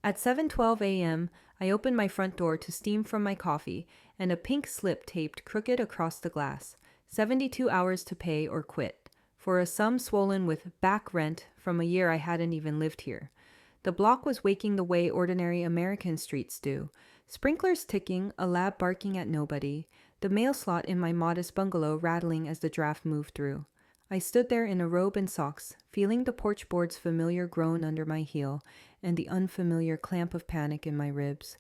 At 7:12 a.m., I opened my front door to steam from my coffee and a pink slip taped crooked across the glass. 72 hours to pay or quit, for a sum swollen with back rent from a year I hadn't even lived here. The block was waking the way ordinary American streets do. Sprinklers ticking, a lab barking at nobody, the mail slot in my modest bungalow rattling as the draft moved through. I stood there in a robe and socks, feeling the porch board's familiar groan under my heel and the unfamiliar clamp of panic in my ribs.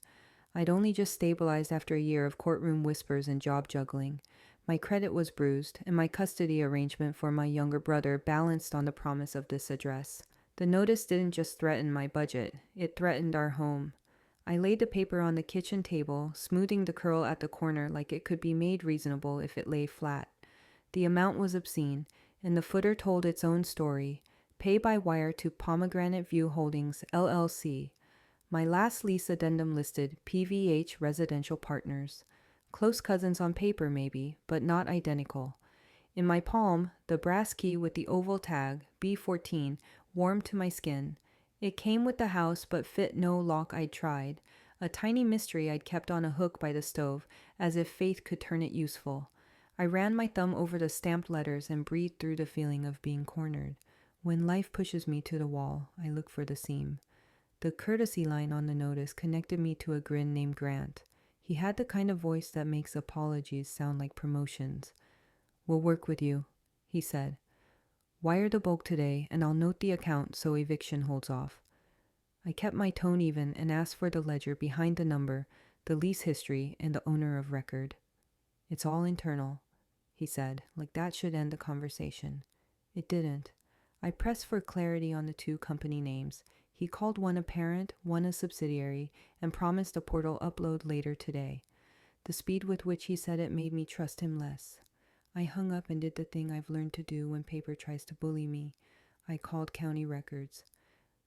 I'd only just stabilized after a year of courtroom whispers and job juggling. My credit was bruised, and my custody arrangement for my younger brother balanced on the promise of this address. The notice didn't just threaten my budget, it threatened our home. I laid the paper on the kitchen table, smoothing the curl at the corner like it could be made reasonable if it lay flat. The amount was obscene, and the footer told its own story. Pay by wire to Pomegranate View Holdings, LLC. My last lease addendum listed PVH Residential Partners. Close cousins on paper maybe, but not identical. In my palm, the brass key with the oval tag, B14, warmed to my skin. It came with the house but fit no lock I'd tried. A tiny mystery I'd kept on a hook by the stove, as if faith could turn it useful. I ran my thumb over the stamped letters and breathed through the feeling of being cornered. When life pushes me to the wall, I look for the seam. The courtesy line on the notice connected me to a grin named Grant. He had the kind of voice that makes apologies sound like promotions. "We'll work with you," he said. "Wire the bulk today, and I'll note the account so eviction holds off." I kept my tone even and asked for the ledger behind the number, the lease history, and the owner of record. "It's all internal," he said, like that should end the conversation. It didn't. I pressed for clarity on the two company names. He called one a parent, one a subsidiary, and promised a portal upload later today. The speed with which he said it made me trust him less. I hung up and did the thing I've learned to do when paper tries to bully me. I called county records.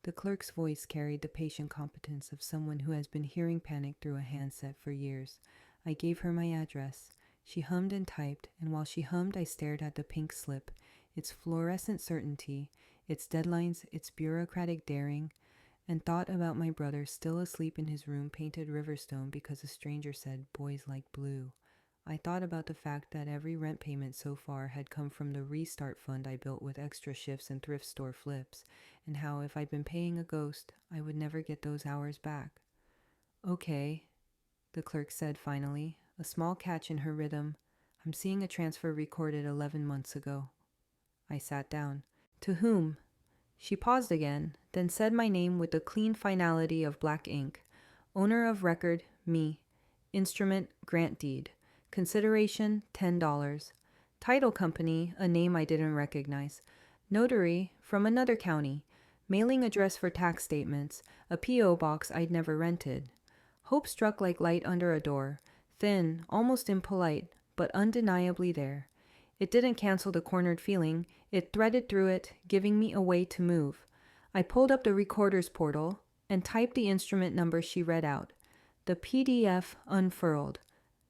The clerk's voice carried the patient competence of someone who has been hearing panic through a handset for years. I gave her my address. She hummed and typed, and while she hummed I stared at the pink slip, its fluorescent certainty, its deadlines, its bureaucratic daring, and thought about my brother still asleep in his room painted Riverstone because a stranger said boys like blue. I thought about the fact that every rent payment so far had come from the restart fund I built with extra shifts and thrift store flips, and how if I'd been paying a ghost, I would never get those hours back. "Okay," the clerk said finally, a small catch in her rhythm. "I'm seeing a transfer recorded 11 months ago." I sat down. "To whom?" She paused again, then said my name with the clean finality of black ink. "Owner of record, me. Instrument, grant deed. Consideration, $10. Title company, a name I didn't recognize. Notary, from another county. Mailing address for tax statements, a P.O. box I'd never rented." Hope struck like light under a door, thin, almost impolite, but undeniably there. It didn't cancel the cornered feeling, it threaded through it, giving me a way to move. I pulled up the recorder's portal and typed the instrument number she read out. The PDF unfurled.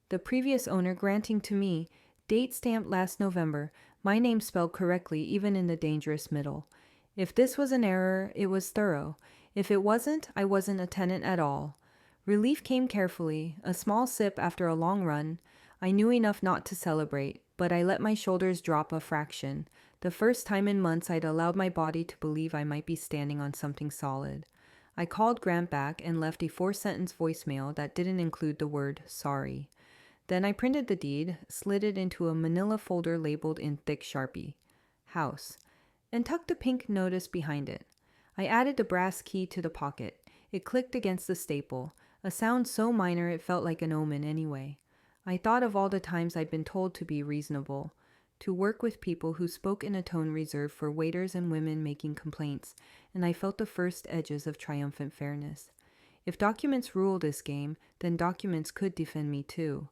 The previous owner granting to me, date stamped last November, my name spelled correctly even in the dangerous middle. If this was an error, it was thorough. If it wasn't, I wasn't a tenant at all. Relief came carefully, a small sip after a long run. I knew enough not to celebrate, but I let my shoulders drop a fraction. The first time in months I'd allowed my body to believe I might be standing on something solid. I called Grant back and left a 4-sentence voicemail that didn't include the word sorry. Then I printed the deed, slid it into a manila folder labeled in thick Sharpie, House, and tucked the pink notice behind it. I added the brass key to the pocket. It clicked against the staple, a sound so minor it felt like an omen anyway. I thought of all the times I'd been told to be reasonable, to work with people who spoke in a tone reserved for waiters and women making complaints, and I felt the first edges of triumphant fairness. If documents rule this game, then documents could defend me too.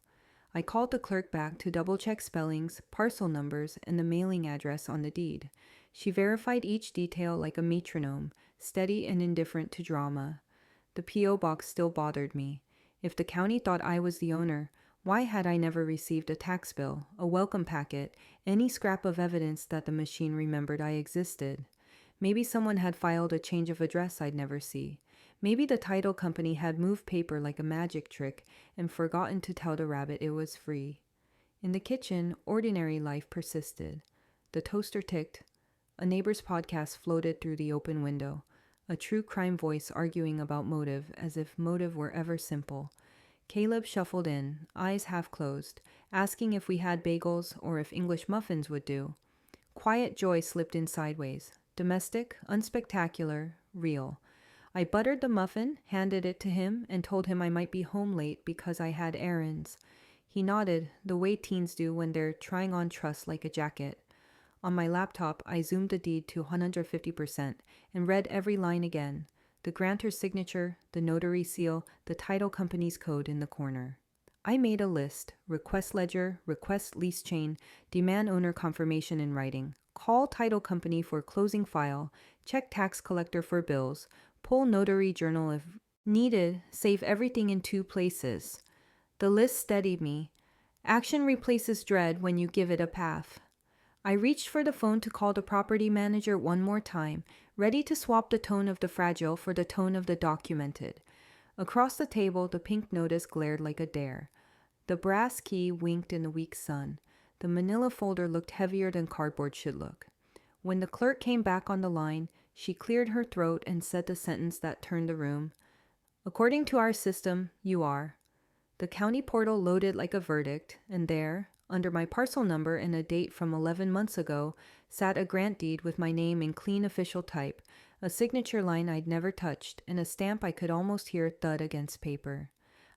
I called the clerk back to double-check spellings, parcel numbers, and the mailing address on the deed. She verified each detail like a metronome, steady and indifferent to drama. The P.O. box still bothered me. If the county thought I was the owner, why had I never received a tax bill, a welcome packet, any scrap of evidence that the machine remembered I existed? Maybe someone had filed a change of address I'd never see. Maybe the title company had moved paper like a magic trick and forgotten to tell the rabbit it was free. In the kitchen, ordinary life persisted. The toaster ticked. A neighbor's podcast floated through the open window. A true crime voice arguing about motive, as if motive were ever simple. Caleb shuffled in, eyes half closed, asking if we had bagels or if English muffins would do. Quiet joy slipped in sideways. Domestic, unspectacular, real. I buttered the muffin, handed it to him, and told him I might be home late because I had errands. He nodded, the way teens do when they're trying on trust like a jacket. On my laptop, I zoomed the deed to 150% and read every line again. The grantor's signature, the notary seal, the title company's code in the corner. I made a list: request ledger, request lease chain, demand owner confirmation in writing, call title company for closing file, check tax collector for bills, pull notary journal if needed, save everything in 2 places. The list steadied me. Action replaces dread when you give it a path. I reached for the phone to call the property manager one more time, ready to swap the tone of the fragile for the tone of the documented. Across the table, the pink notice glared like a dare. The brass key winked in the weak sun. The manila folder looked heavier than cardboard should look. When the clerk came back on the line, she cleared her throat and said the sentence that turned the room. According to our system, you are. The county portal loaded like a verdict, and there, under my parcel number and a date from 11 months ago, sat a grant deed with my name in clean official type, a signature line I'd never touched, and a stamp I could almost hear thud against paper.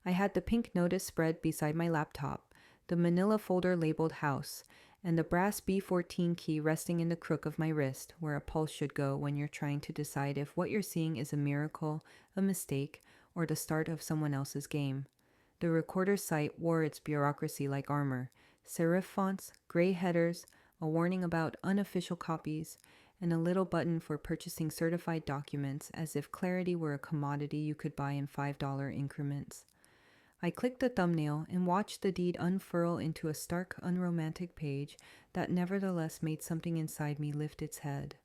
I had the pink notice spread beside my laptop, the manila folder labeled house, and the brass B14 key resting in the crook of my wrist, where a pulse should go when you're trying to decide if what you're seeing is a miracle, a mistake, or the start of someone else's game. The recorder's site wore its bureaucracy like armor: serif fonts, gray headers, a warning about unofficial copies, and a little button for purchasing certified documents, as if clarity were a commodity you could buy in $5 increments. I clicked the thumbnail and watched the deed unfurl into a stark, unromantic page that nevertheless made something inside me lift its head.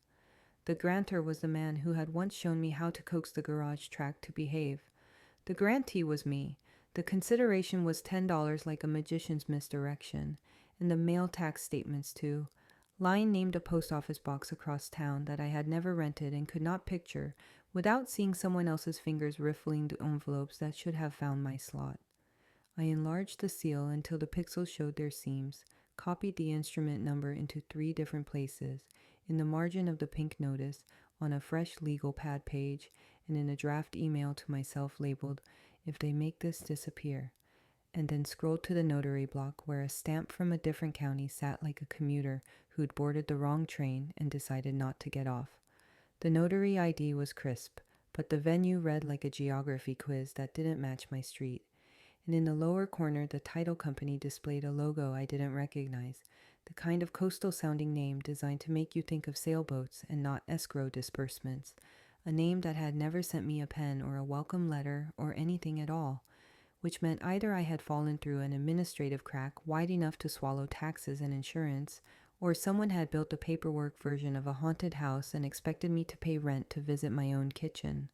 The grantor was the man who had once shown me how to coax the garage track to behave. The grantee was me. The consideration was $10 like a magician's misdirection, and the mail tax statements too. Line named a post office box across town that I had never rented and could not picture without seeing someone else's fingers riffling the envelopes that should have found my slot. I enlarged the seal until the pixels showed their seams, copied the instrument number into 3 different places, in the margin of the pink notice, on a fresh legal pad page, and in a draft email to myself labeled, "If they make this disappear," and then scrolled to the notary block where a stamp from a different county sat like a commuter who'd boarded the wrong train and decided not to get off. The notary ID was crisp, but the venue read like a geography quiz that didn't match my street. And in the lower corner, the title company displayed a logo I didn't recognize, the kind of coastal-sounding name designed to make you think of sailboats and not escrow disbursements, a name that had never sent me a pen or a welcome letter or anything at all, which meant either I had fallen through an administrative crack wide enough to swallow taxes and insurance, or someone had built a paperwork version of a haunted house and expected me to pay rent to visit my own kitchen.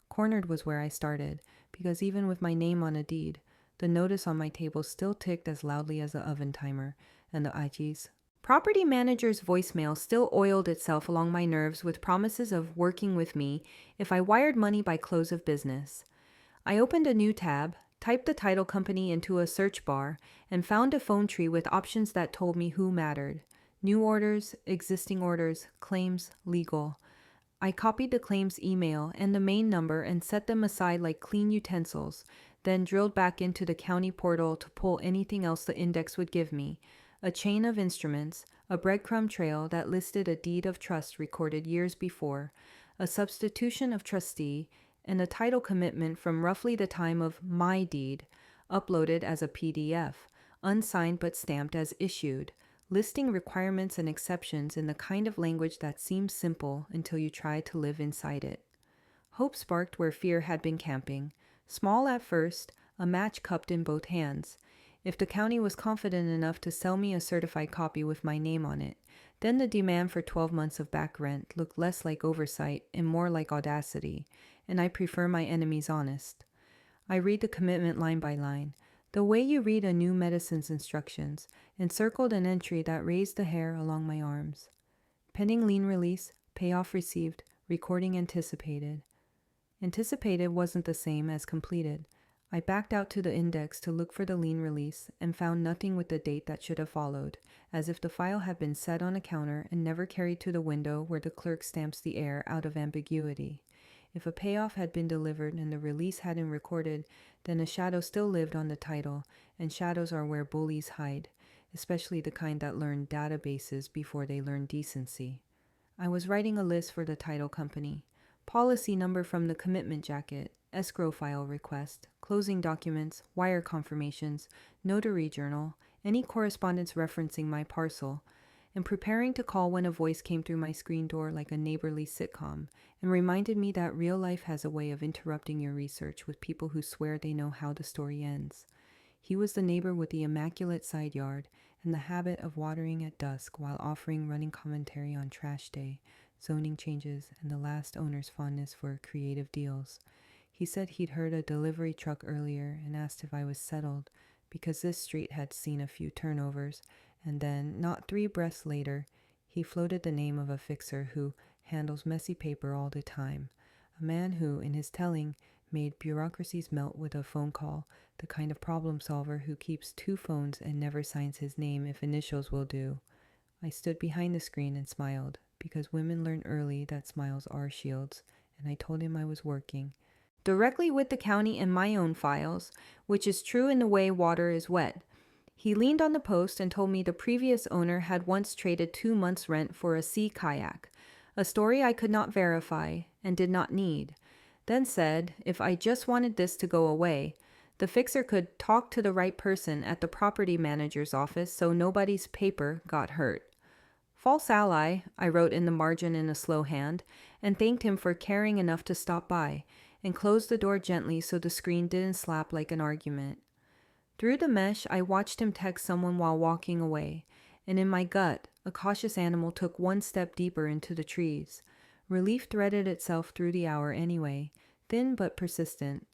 Cornered was where I started, because even with my name on a deed, the notice on my table still ticked as loudly as the oven timer, and the IG's property manager's voicemail still oiled itself along my nerves with promises of working with me if I wired money by close of business. I opened a new tab, typed the title company into a search bar, and found a phone tree with options that told me who mattered: new orders, existing orders, claims, legal. I copied the claims email and the main number and set them aside like clean utensils, then drilled back into the county portal to pull anything else the index would give me: a chain of instruments, a breadcrumb trail that listed a deed of trust recorded years before, a substitution of trustee, and a title commitment from roughly the time of my deed, uploaded as a PDF, unsigned but stamped as issued, listing requirements and exceptions in the kind of language that seems simple until you try to live inside it. Hope sparked where fear had been camping. Small at first, a match cupped in both hands. if the county was confident enough to sell me a certified copy with my name on it, then the demand for 12 months of back rent looked less like oversight and more like audacity, and I prefer my enemies honest. I read the commitment line by line, the way you read a new medicine's instructions, and circled an entry that raised the hair along my arms. Pending lien release, payoff received, recording anticipated. Anticipated wasn't the same as completed. I backed out to the index to look for the lien release and found nothing with the date that should have followed, as if the file had been set on a counter and never carried to the window where the clerk stamps the air out of ambiguity. If a payoff had been delivered and the release hadn't recorded, then a shadow still lived on the title, and shadows are where bullies hide, especially the kind that learn databases before they learn decency. I was writing a list for the title company. Policy number from the commitment jacket, escrow file request, closing documents, wire confirmations, notary journal, any correspondence referencing my parcel, and preparing to call when a voice came through my screen door like a neighborly sitcom and reminded me that real life has a way of interrupting your research with people who swear they know how the story ends. He was the neighbor with the immaculate side yard and the habit of watering at dusk while offering running commentary on trash day, zoning changes, and the last owner's fondness for creative deals. He said he'd heard a delivery truck earlier and asked if I was settled because this street had seen a few turnovers, and then, not 3 breaths later, he floated the name of a fixer who handles messy paper all the time, a man who, in his telling, made bureaucracies melt with a phone call, the kind of problem solver who keeps 2 phones and never signs his name if initials will do. I stood behind the screen and smiled, because women learn early that smiles are shields, and I told him I was working directly with the county and my own files, which is true in the way water is wet. He leaned on the post and told me the previous owner had once traded 2 months' rent for a sea kayak, a story I could not verify and did not need, then said if I just wanted this to go away, the fixer could talk to the right person at the property manager's office so nobody's paper got hurt. False ally, I wrote in the margin in a slow hand, and thanked him for caring enough to stop by, and closed the door gently so the screen didn't slap like an argument. Through the mesh, I watched him text someone while walking away, and in my gut, a cautious animal took 1 step deeper into the trees. Relief threaded itself through the hour anyway, thin but persistent.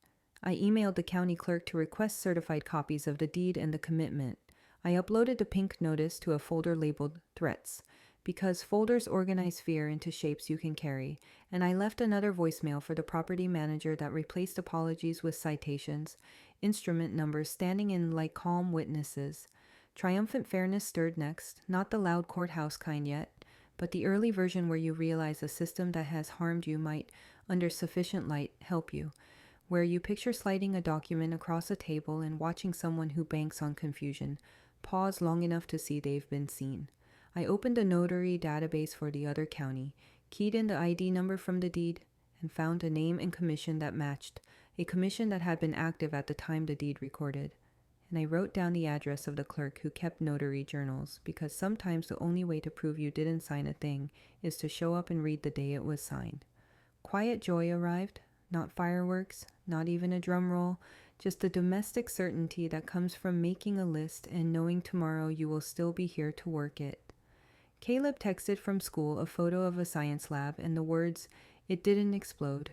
I emailed the county clerk to request certified copies of the deed and the commitment. I uploaded the pink notice to a folder labeled Threats, because folders organize fear into shapes you can carry, and I left another voicemail for the property manager that replaced apologies with citations, instrument numbers standing in like calm witnesses. Triumphant fairness stirred next, not the loud courthouse kind yet, but the early version where you realize a system that has harmed you might, under sufficient light, help you, where you picture sliding a document across a table and watching someone who banks on confusion pause long enough to see they've been seen. I opened a notary database for the other county, keyed in the ID number from the deed, and found a name and commission that matched, a commission that had been active at the time the deed recorded. And I wrote down the address of the clerk who kept notary journals, because sometimes the only way to prove you didn't sign a thing is to show up and read the day it was signed. Quiet joy arrived, not fireworks, not even a drum roll, just the domestic certainty that comes from making a list and knowing tomorrow you will still be here to work it. Caleb texted from school a photo of a science lab and the words, "It didn't explode,"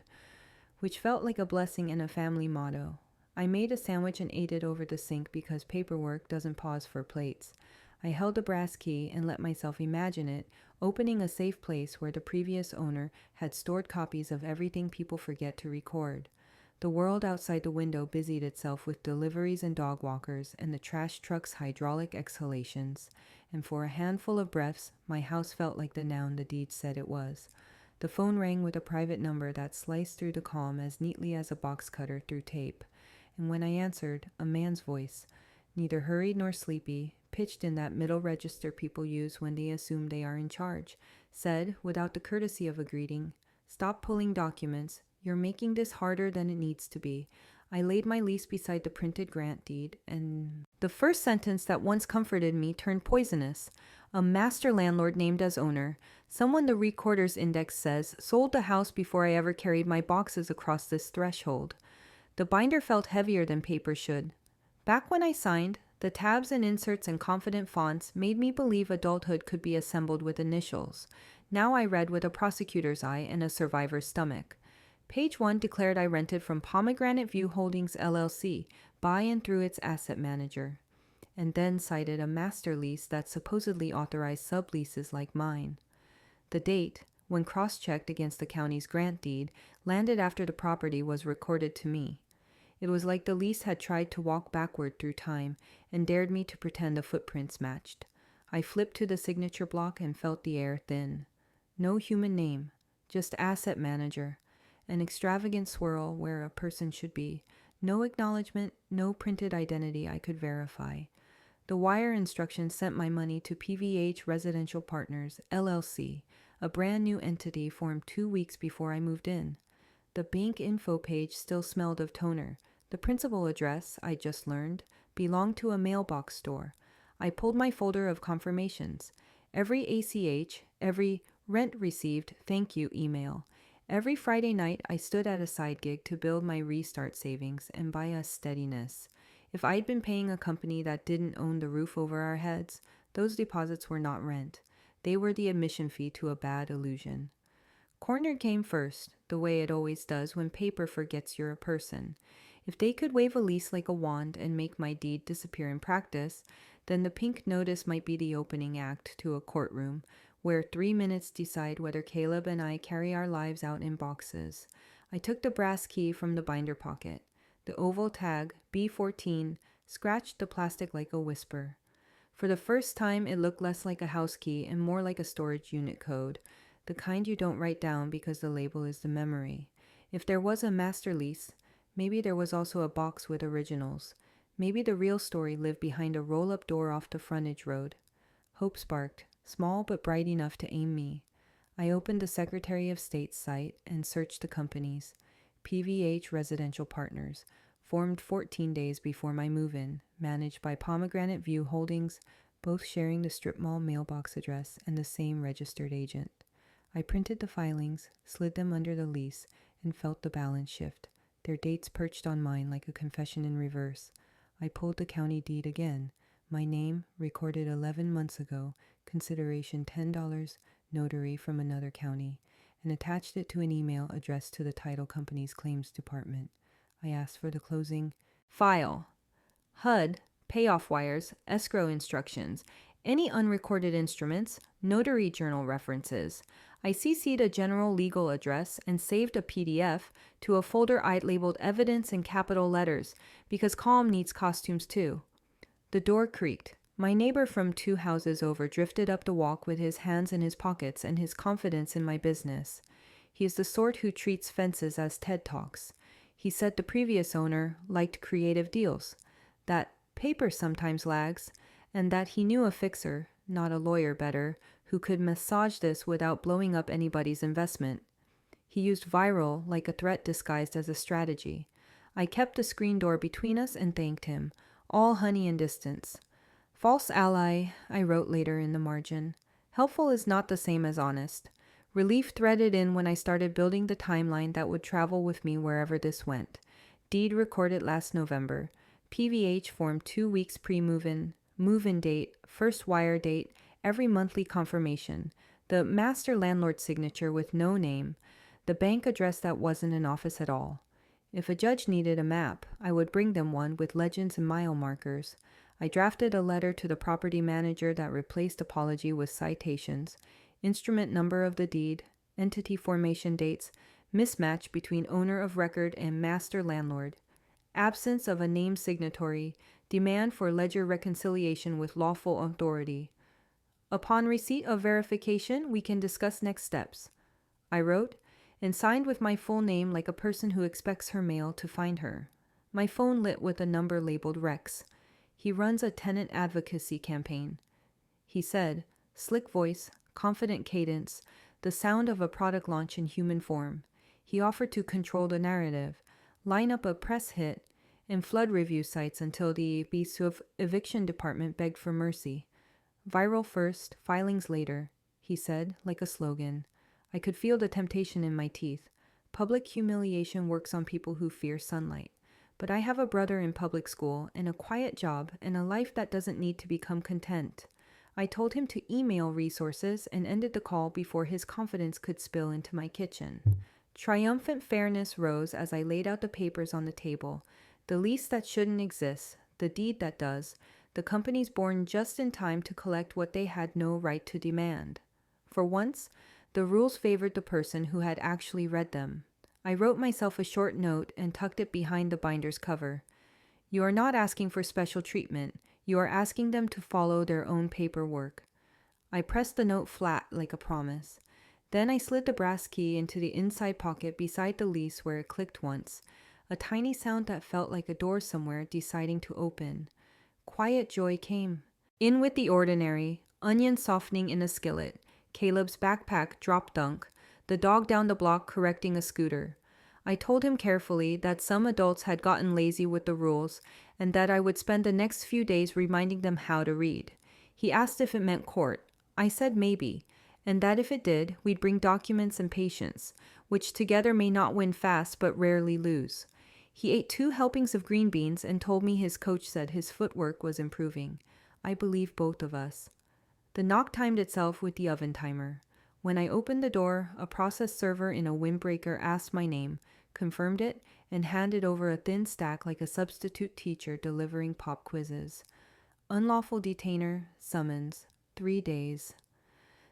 which felt like a blessing and a family motto. I made a sandwich and ate it over the sink because paperwork doesn't pause for plates. I held the brass key and let myself imagine it, opening a safe place where the previous owner had stored copies of everything people forget to record. The world outside the window busied itself with deliveries and dog walkers and the trash truck's hydraulic exhalations, and for a handful of breaths, my house felt like the noun the deed said it was. The phone rang with a private number that sliced through the calm as neatly as a box cutter through tape, and when I answered, a man's voice, neither hurried nor sleepy, pitched in that middle register people use when they assume they are in charge, said, without the courtesy of a greeting, "Stop pulling documents. You're making this harder than it needs to be." I laid my lease beside the printed grant deed, and the first sentence that once comforted me turned poisonous. A master landlord named as owner, someone the recorder's index says sold the house before I ever carried my boxes across this threshold. The binder felt heavier than paper should. Back when I signed, The tabs and inserts and confident fonts made me believe adulthood could be assembled with initials. Now I read with a prosecutor's eye and a survivor's stomach. Page 1 declared I rented from Pomegranate View Holdings LLC by and through its asset manager, and then cited a master lease that supposedly authorized subleases like mine. The date, when cross-checked against the county's grant deed, landed after the property was recorded to me. It was like the lease had tried to walk backward through time and dared me to pretend the footprints matched. I flipped to the signature block and felt the air thin. No human name, just asset manager, an extravagant swirl where a person should be. No acknowledgement, no printed identity I could verify. The wire instructions sent my money to PVH Residential Partners, LLC, a brand new entity formed 2 weeks before I moved in. The bank info page still smelled of toner. The principal address, I just learned, belonged to a mailbox store. I pulled my folder of confirmations. Every ACH, every rent received thank you email. Every Friday night, I stood at a side gig to build my restart savings and buy us steadiness. If I'd been paying a company that didn't own the roof over our heads, those deposits were not rent. They were the admission fee to a bad illusion. Corner came first, the way it always does when paper forgets you're a person. If they could wave a lease like a wand and make my deed disappear in practice, then the pink notice might be the opening act to a courtroom, where 3 minutes decide whether Caleb and I carry our lives out in boxes. I took the brass key from the binder pocket. The oval tag, B14, scratched the plastic like a whisper. For the first time, it looked less like a house key and more like a storage unit code, the kind you don't write down because the label is the memory. If there was a master lease, maybe there was also a box with originals. Maybe the real story lived behind a roll-up door off the frontage road. Hope sparked, small but bright enough to aim me. I opened the Secretary of State's site and searched the companies. PVH Residential Partners, formed 14 days before my move-in, managed by Pomegranate View Holdings, both sharing the strip mall mailbox address and the same registered agent. I printed the filings, slid them under the lease, and felt the balance shift, their dates perched on mine like a confession in reverse. I pulled the county deed again. My name, recorded 11 months ago, consideration $10, notary from another county, and attached it to an email addressed to the title company's claims department. I asked for the closing file, HUD, payoff wires, escrow instructions, any unrecorded instruments, notary journal references. I CC'd a general legal address and saved a PDF to a folder I'd labeled evidence in capital letters because Calm needs costumes too. The door creaked. My neighbor from 2 houses over drifted up the walk with his hands in his pockets and his confidence in my business. He is the sort who treats fences as TED Talks. He said the previous owner liked creative deals, that paper sometimes lags, and that he knew a fixer, not a lawyer better, who could massage this without blowing up anybody's investment. He used viral like a threat disguised as a strategy. I kept the screen door between us and thanked him, all honey and distance. False ally, I wrote later in the margin. Helpful is not the same as honest. Relief threaded in when I started building the timeline that would travel with me wherever this went. Deed recorded last November. PVH formed 2 weeks pre-move-in, move-in date, first wire date, every monthly confirmation, the master landlord signature with no name, the bank address that wasn't an office at all. If a judge needed a map, I would bring them one with legends and mile markers. I drafted a letter to the property manager that replaced apology with citations, instrument number of the deed, entity formation dates, mismatch between owner of record and master landlord, absence of a named signatory, demand for ledger reconciliation with lawful authority. Upon receipt of verification, we can discuss next steps. I wrote, and signed with my full name like a person who expects her mail to find her. My phone lit with a number labeled Rex. He runs a tenant advocacy campaign. He said, slick voice, confident cadence, the sound of a product launch in human form. He offered to control the narrative, line up a press hit, and flood review sites until the Beast of Eviction Department begged for mercy. Viral first, filings later, he said, like a slogan. I could feel the temptation in my teeth. Public humiliation works on people who fear sunlight. but I have a brother in public school and a quiet job and a life that doesn't need to become content. I told him to email resources and ended the call before his confidence could spill into my kitchen. Triumphant fairness rose as I laid out the papers on the table. The lease that shouldn't exist, the deed that does, the companies born just in time to collect what they had no right to demand. For once, the rules favored the person who had actually read them. I wrote myself a short note and tucked it behind the binder's cover. You are not asking for special treatment. You are asking them to follow their own paperwork. I pressed the note flat like a promise. Then I slid the brass key into the inside pocket beside the lease where it clicked once, a tiny sound that felt like a door somewhere deciding to open. Quiet joy came. In with the ordinary, onion softening in a skillet, Caleb's backpack drop dunk, the dog down the block correcting a scooter. I told him carefully that some adults had gotten lazy with the rules and that I would spend the next few days reminding them how to read. He asked if it meant court. I said maybe, and that if it did, we'd bring documents and patience, which together may not win fast but rarely lose. He ate 2 helpings of green beans and told me his coach said his footwork was improving. I believe both of us. The knock timed itself with the oven timer. When I opened the door, a process server in a windbreaker asked my name, confirmed it, and handed over a thin stack like a substitute teacher delivering pop quizzes. Unlawful detainer, summons, 3 days.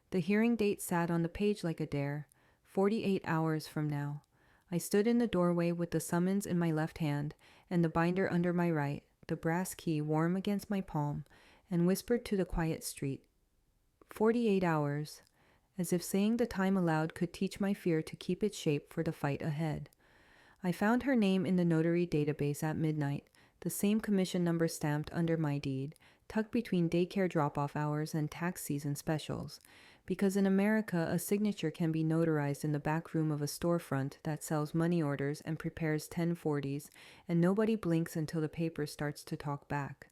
The hearing date sat on the page like a dare, 48 hours from now. I stood in the doorway with the summons in my left hand and the binder under my right, the brass key warm against my palm, and whispered to the quiet street. 48 hours, as if saying the time aloud could teach my fear to keep its shape for the fight ahead. I found her name in the notary database at midnight, the same commission number stamped under my deed, tucked between daycare drop-off hours and tax season specials, because in America a signature can be notarized in the back room of a storefront that sells money orders and prepares 1040s, and nobody blinks until the paper starts to talk back.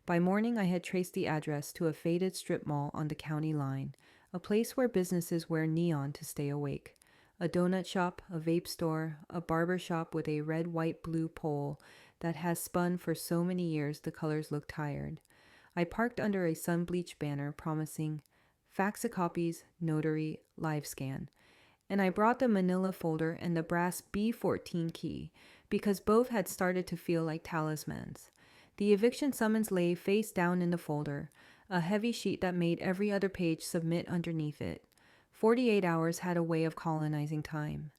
By morning I had traced the address to a faded strip mall on the county line, a place where businesses wear neon to stay awake. A donut shop, a vape store, a barber shop with a red, white, blue pole that has spun for so many years the colors look tired. I parked under a sun-bleached banner promising fax-a-copies, notary, live scan, and I brought the manila folder and the brass B14 key because both had started to feel like talismans. The eviction summons lay face down in the folder, a heavy sheet that made every other page submit underneath it. 48 hours had a way of colonizing time.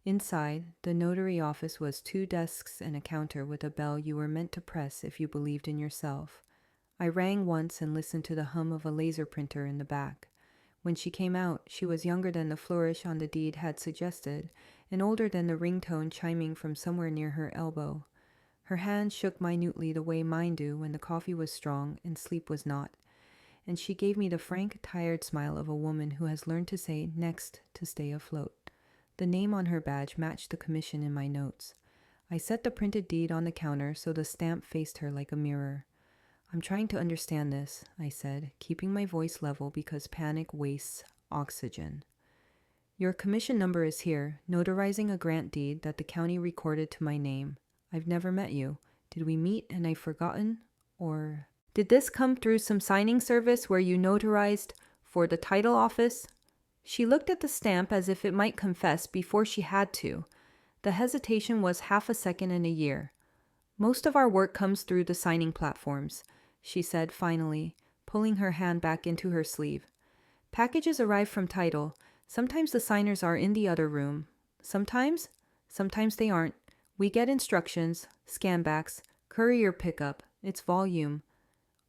Inside, the notary office was 2 desks and a counter with a bell you were meant to press if you believed in yourself. I rang once and listened to the hum of a laser printer in the back. When she came out, she was younger than the flourish on the deed had suggested, and older than the ringtone chiming from somewhere near her elbow. Her hand shook minutely the way mine do when the coffee was strong and sleep was not, and she gave me the frank, tired smile of a woman who has learned to say next to stay afloat. The name on her badge matched the commission in my notes. I set the printed deed on the counter so the stamp faced her like a mirror. I'm trying to understand this, I said, keeping my voice level because panic wastes oxygen. Your commission number is here, notarizing a grant deed that the county recorded to my name. I've never met you. Did we meet and I've forgotten? Or did this come through some signing service where you notarized for the title office? She looked at the stamp as if it might confess before she had to. The hesitation was half a second and a year. Most of our work comes through the signing platforms, she said finally, pulling her hand back into her sleeve. Packages arrive from title. Sometimes the signers are in the other room. Sometimes they aren't. We get instructions, scanbacks, courier pickup. It's volume.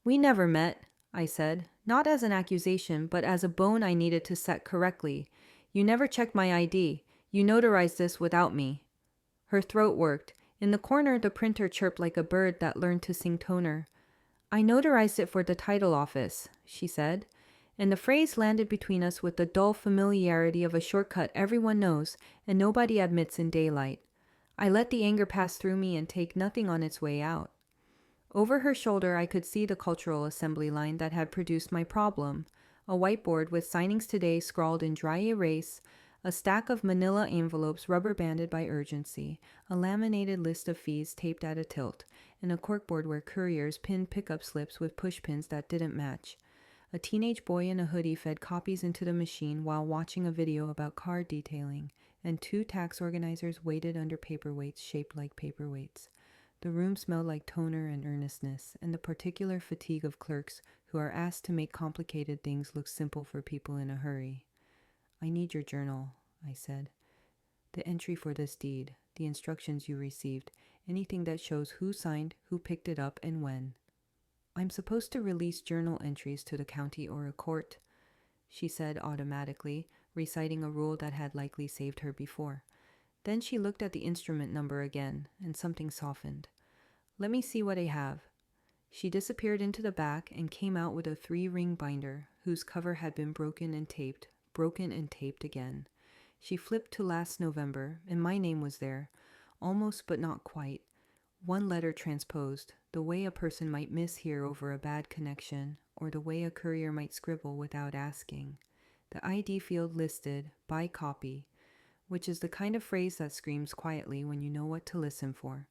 We never met, I said, not as an accusation, but as a bone I needed to set correctly. You never checked my ID. You notarized this without me. Her throat worked. In the corner, the printer chirped like a bird that learned to sing toner. I notarized it for the title office, she said, and the phrase landed between us with the dull familiarity of a shortcut everyone knows and nobody admits in daylight. I let the anger pass through me and take nothing on its way out. Over her shoulder, I could see the cultural assembly line that had produced my problem, a whiteboard with signings today scrawled in dry erase, A stack of manila envelopes rubber banded by urgency, a laminated list of fees taped at a tilt, and a corkboard where couriers pinned pickup slips with pushpins that didn't match. A teenage boy in a hoodie fed copies into the machine while watching a video about car detailing, and 2 tax organizers waited under paperweights shaped like paperweights. The room smelled like toner and earnestness, and the particular fatigue of clerks who are asked to make complicated things look simple for people in a hurry. "I need your journal," I said. "The entry for this deed, the instructions you received, anything that shows who signed, who picked it up, and when." "I'm supposed to release journal entries to the county or a court," she said automatically, reciting a rule that had likely saved her before. Then she looked at the instrument number again, and something softened. "Let me see what I have." She disappeared into the back and came out with a 3-ring binder whose cover had been broken and taped again. She flipped to last November, and my name was there, almost but not quite. 1 letter transposed, the way a person might miss here over a bad connection, or the way a courier might scribble without asking. The ID field listed, "by copy," which is the kind of phrase that screams quietly when you know what to listen for.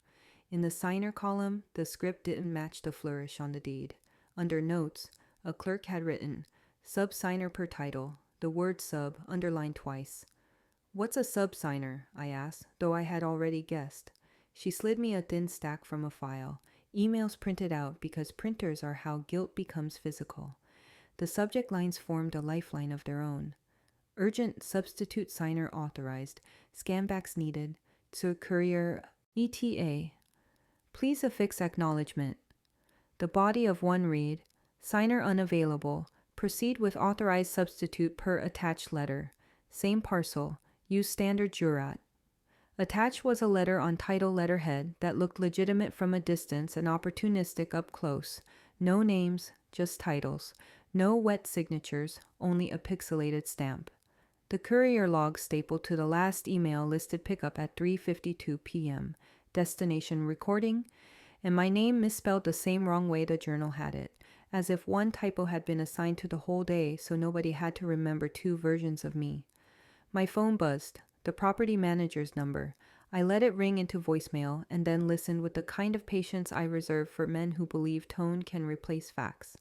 In the signer column, the script didn't match the flourish on the deed. Under notes, a clerk had written, "Sub-signer per title," the word sub underlined twice. "What's a sub-signer?" I asked, though I had already guessed. She slid me a thin stack from a file, emails printed out because printers are how guilt becomes physical. The subject lines formed a lifeline of their own. "Urgent substitute signer authorized. Scanbacks needed. To courier ETA. Please affix acknowledgement." The body of one read, "Signer unavailable. Proceed with authorized substitute per attached letter. Same parcel. Use standard jurat." Attached was a letter on title letterhead that looked legitimate from a distance and opportunistic up close. No names, just titles. No wet signatures, only a pixelated stamp. The courier log stapled to the last email listed pickup at 3:52 p.m., destination recording, and my name misspelled the same wrong way the journal had it, as if one typo had been assigned to the whole day so nobody had to remember 2 versions of me. My phone buzzed, the property manager's number. I let it ring into voicemail and then listened with the kind of patience I reserve for men who believe tone can replace facts.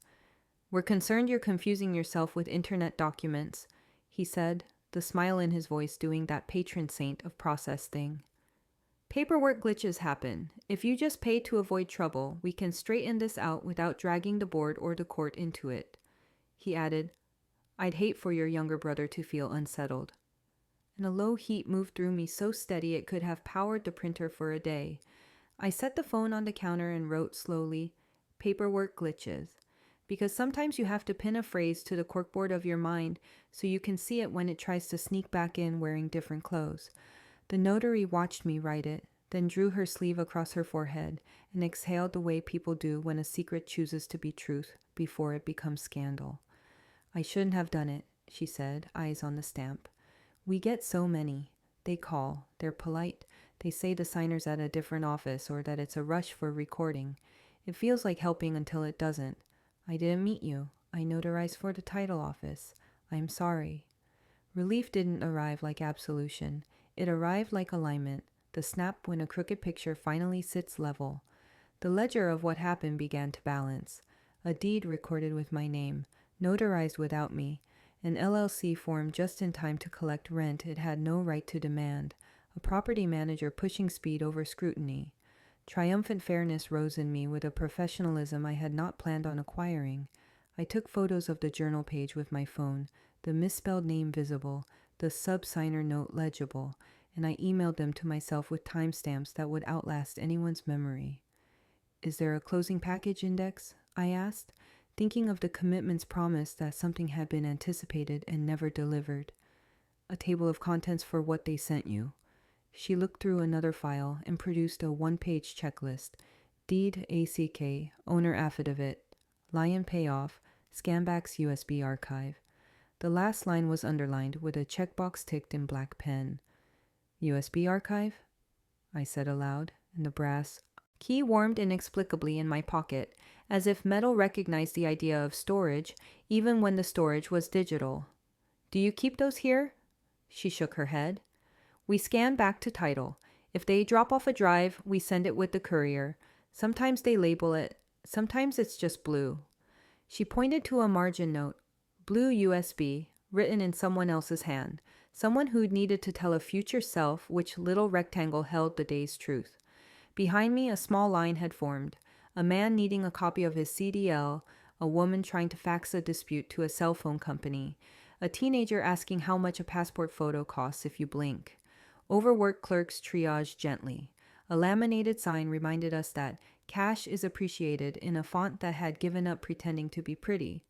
"We're concerned you're confusing yourself with internet documents," he said, the smile in his voice doing that patron saint of process thing. "Paperwork glitches happen. If you just pay to avoid trouble, we can straighten this out without dragging the board or the court into it." He added, "I'd hate for your younger brother to feel unsettled." And a low heat moved through me so steady it could have powered the printer for a day. I set the phone on the counter and wrote slowly, "Paperwork glitches," because sometimes you have to pin a phrase to the corkboard of your mind so you can see it when it tries to sneak back in wearing different clothes. The notary watched me write it, then drew her sleeve across her forehead and exhaled the way people do when a secret chooses to be truth before it becomes scandal. "I shouldn't have done it," she said, eyes on the stamp. "We get so many. They call. They're polite. They say the signer's at a different office or that it's a rush for recording. It feels like helping until it doesn't. I didn't meet you. I notarized for the title office. I'm sorry." Relief didn't arrive like absolution. It arrived like alignment, the snap when a crooked picture finally sits level. The ledger of what happened began to balance. A deed recorded with my name, notarized without me, an LLC formed just in time to collect rent it had no right to demand, a property manager pushing speed over scrutiny. Triumphant fairness rose in me with a professionalism I had not planned on acquiring. I took photos of the journal page with my phone, the misspelled name visible, the sub-signer note legible, and I emailed them to myself with timestamps that would outlast anyone's memory. "Is there a closing package index?" I asked, thinking of the commitments promised that something had been anticipated and never delivered. "A table of contents for what they sent you." She looked through another file and produced a 1-page checklist. Deed ACK, owner affidavit, Lion payoff, Scanbacks USB archive. The last line was underlined with a checkbox ticked in black pen. "USB archive?" I said aloud, and the brass key warmed inexplicably in my pocket, as if metal recognized the idea of storage, even when the storage was digital. "Do you keep those here?" She shook her head. We scan back to title. If they drop off a drive, we send it with the courier. Sometimes they label it. Sometimes it's just blue. She pointed to a margin note. Blue USB, written in someone else's hand. Someone who needed to tell a future self which little rectangle held the day's truth. Behind me, a small line had formed. A man needing a copy of his CDL, a woman trying to fax a dispute to a cell phone company, a teenager asking how much a passport photo costs if you blink. Overworked clerks triaged gently. A laminated sign reminded us that cash is appreciated in a font that had given up pretending to be pretty.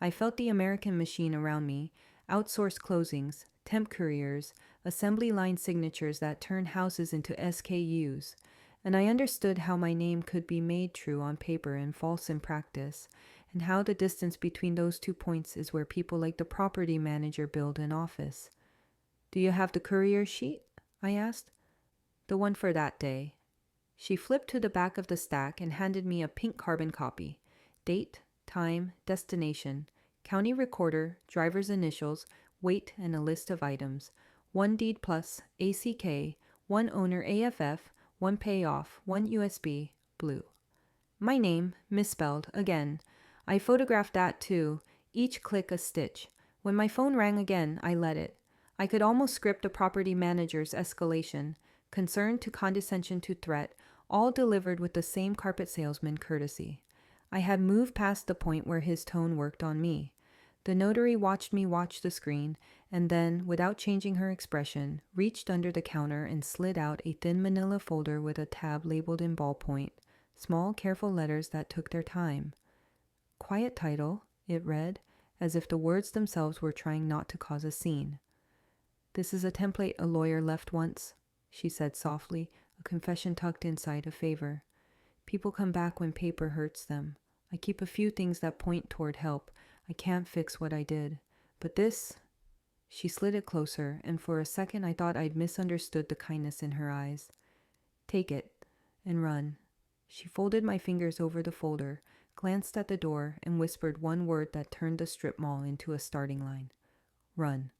I felt the American machine around me, outsourced closings, temp couriers, assembly line signatures that turn houses into SKUs, and I understood how my name could be made true on paper and false in practice, and how the distance between those 2 points is where people like the property manager build an office. Do you have the courier sheet? I asked. The one for that day. She flipped to the back of the stack and handed me a pink carbon copy. Date, time, destination, county recorder, driver's initials, weight, and a list of items. 1 deed plus, ACK, 1 owner AFF, 1 payoff, 1 USB, blue. My name, misspelled, again. I photographed that too, each click a stitch. When my phone rang again, I let it. I could almost script a property manager's escalation, concern to condescension to threat, all delivered with the same carpet salesman courtesy. I had moved past the point where his tone worked on me. The notary watched me watch the screen, and then, without changing her expression, reached under the counter and slid out a thin manila folder with a tab labeled in ballpoint, small, careful letters that took their time. Quiet title, it read, as if the words themselves were trying not to cause a scene. This is a template a lawyer left once, she said softly, a confession tucked inside a favor. People come back when paper hurts them. I keep a few things that point toward help. I can't fix what I did. But this... She slid it closer, and for a second I thought I'd misunderstood the kindness in her eyes. Take it, and run. She folded my fingers over the folder, glanced at the door, and whispered one word that turned the strip mall into a starting line. Run.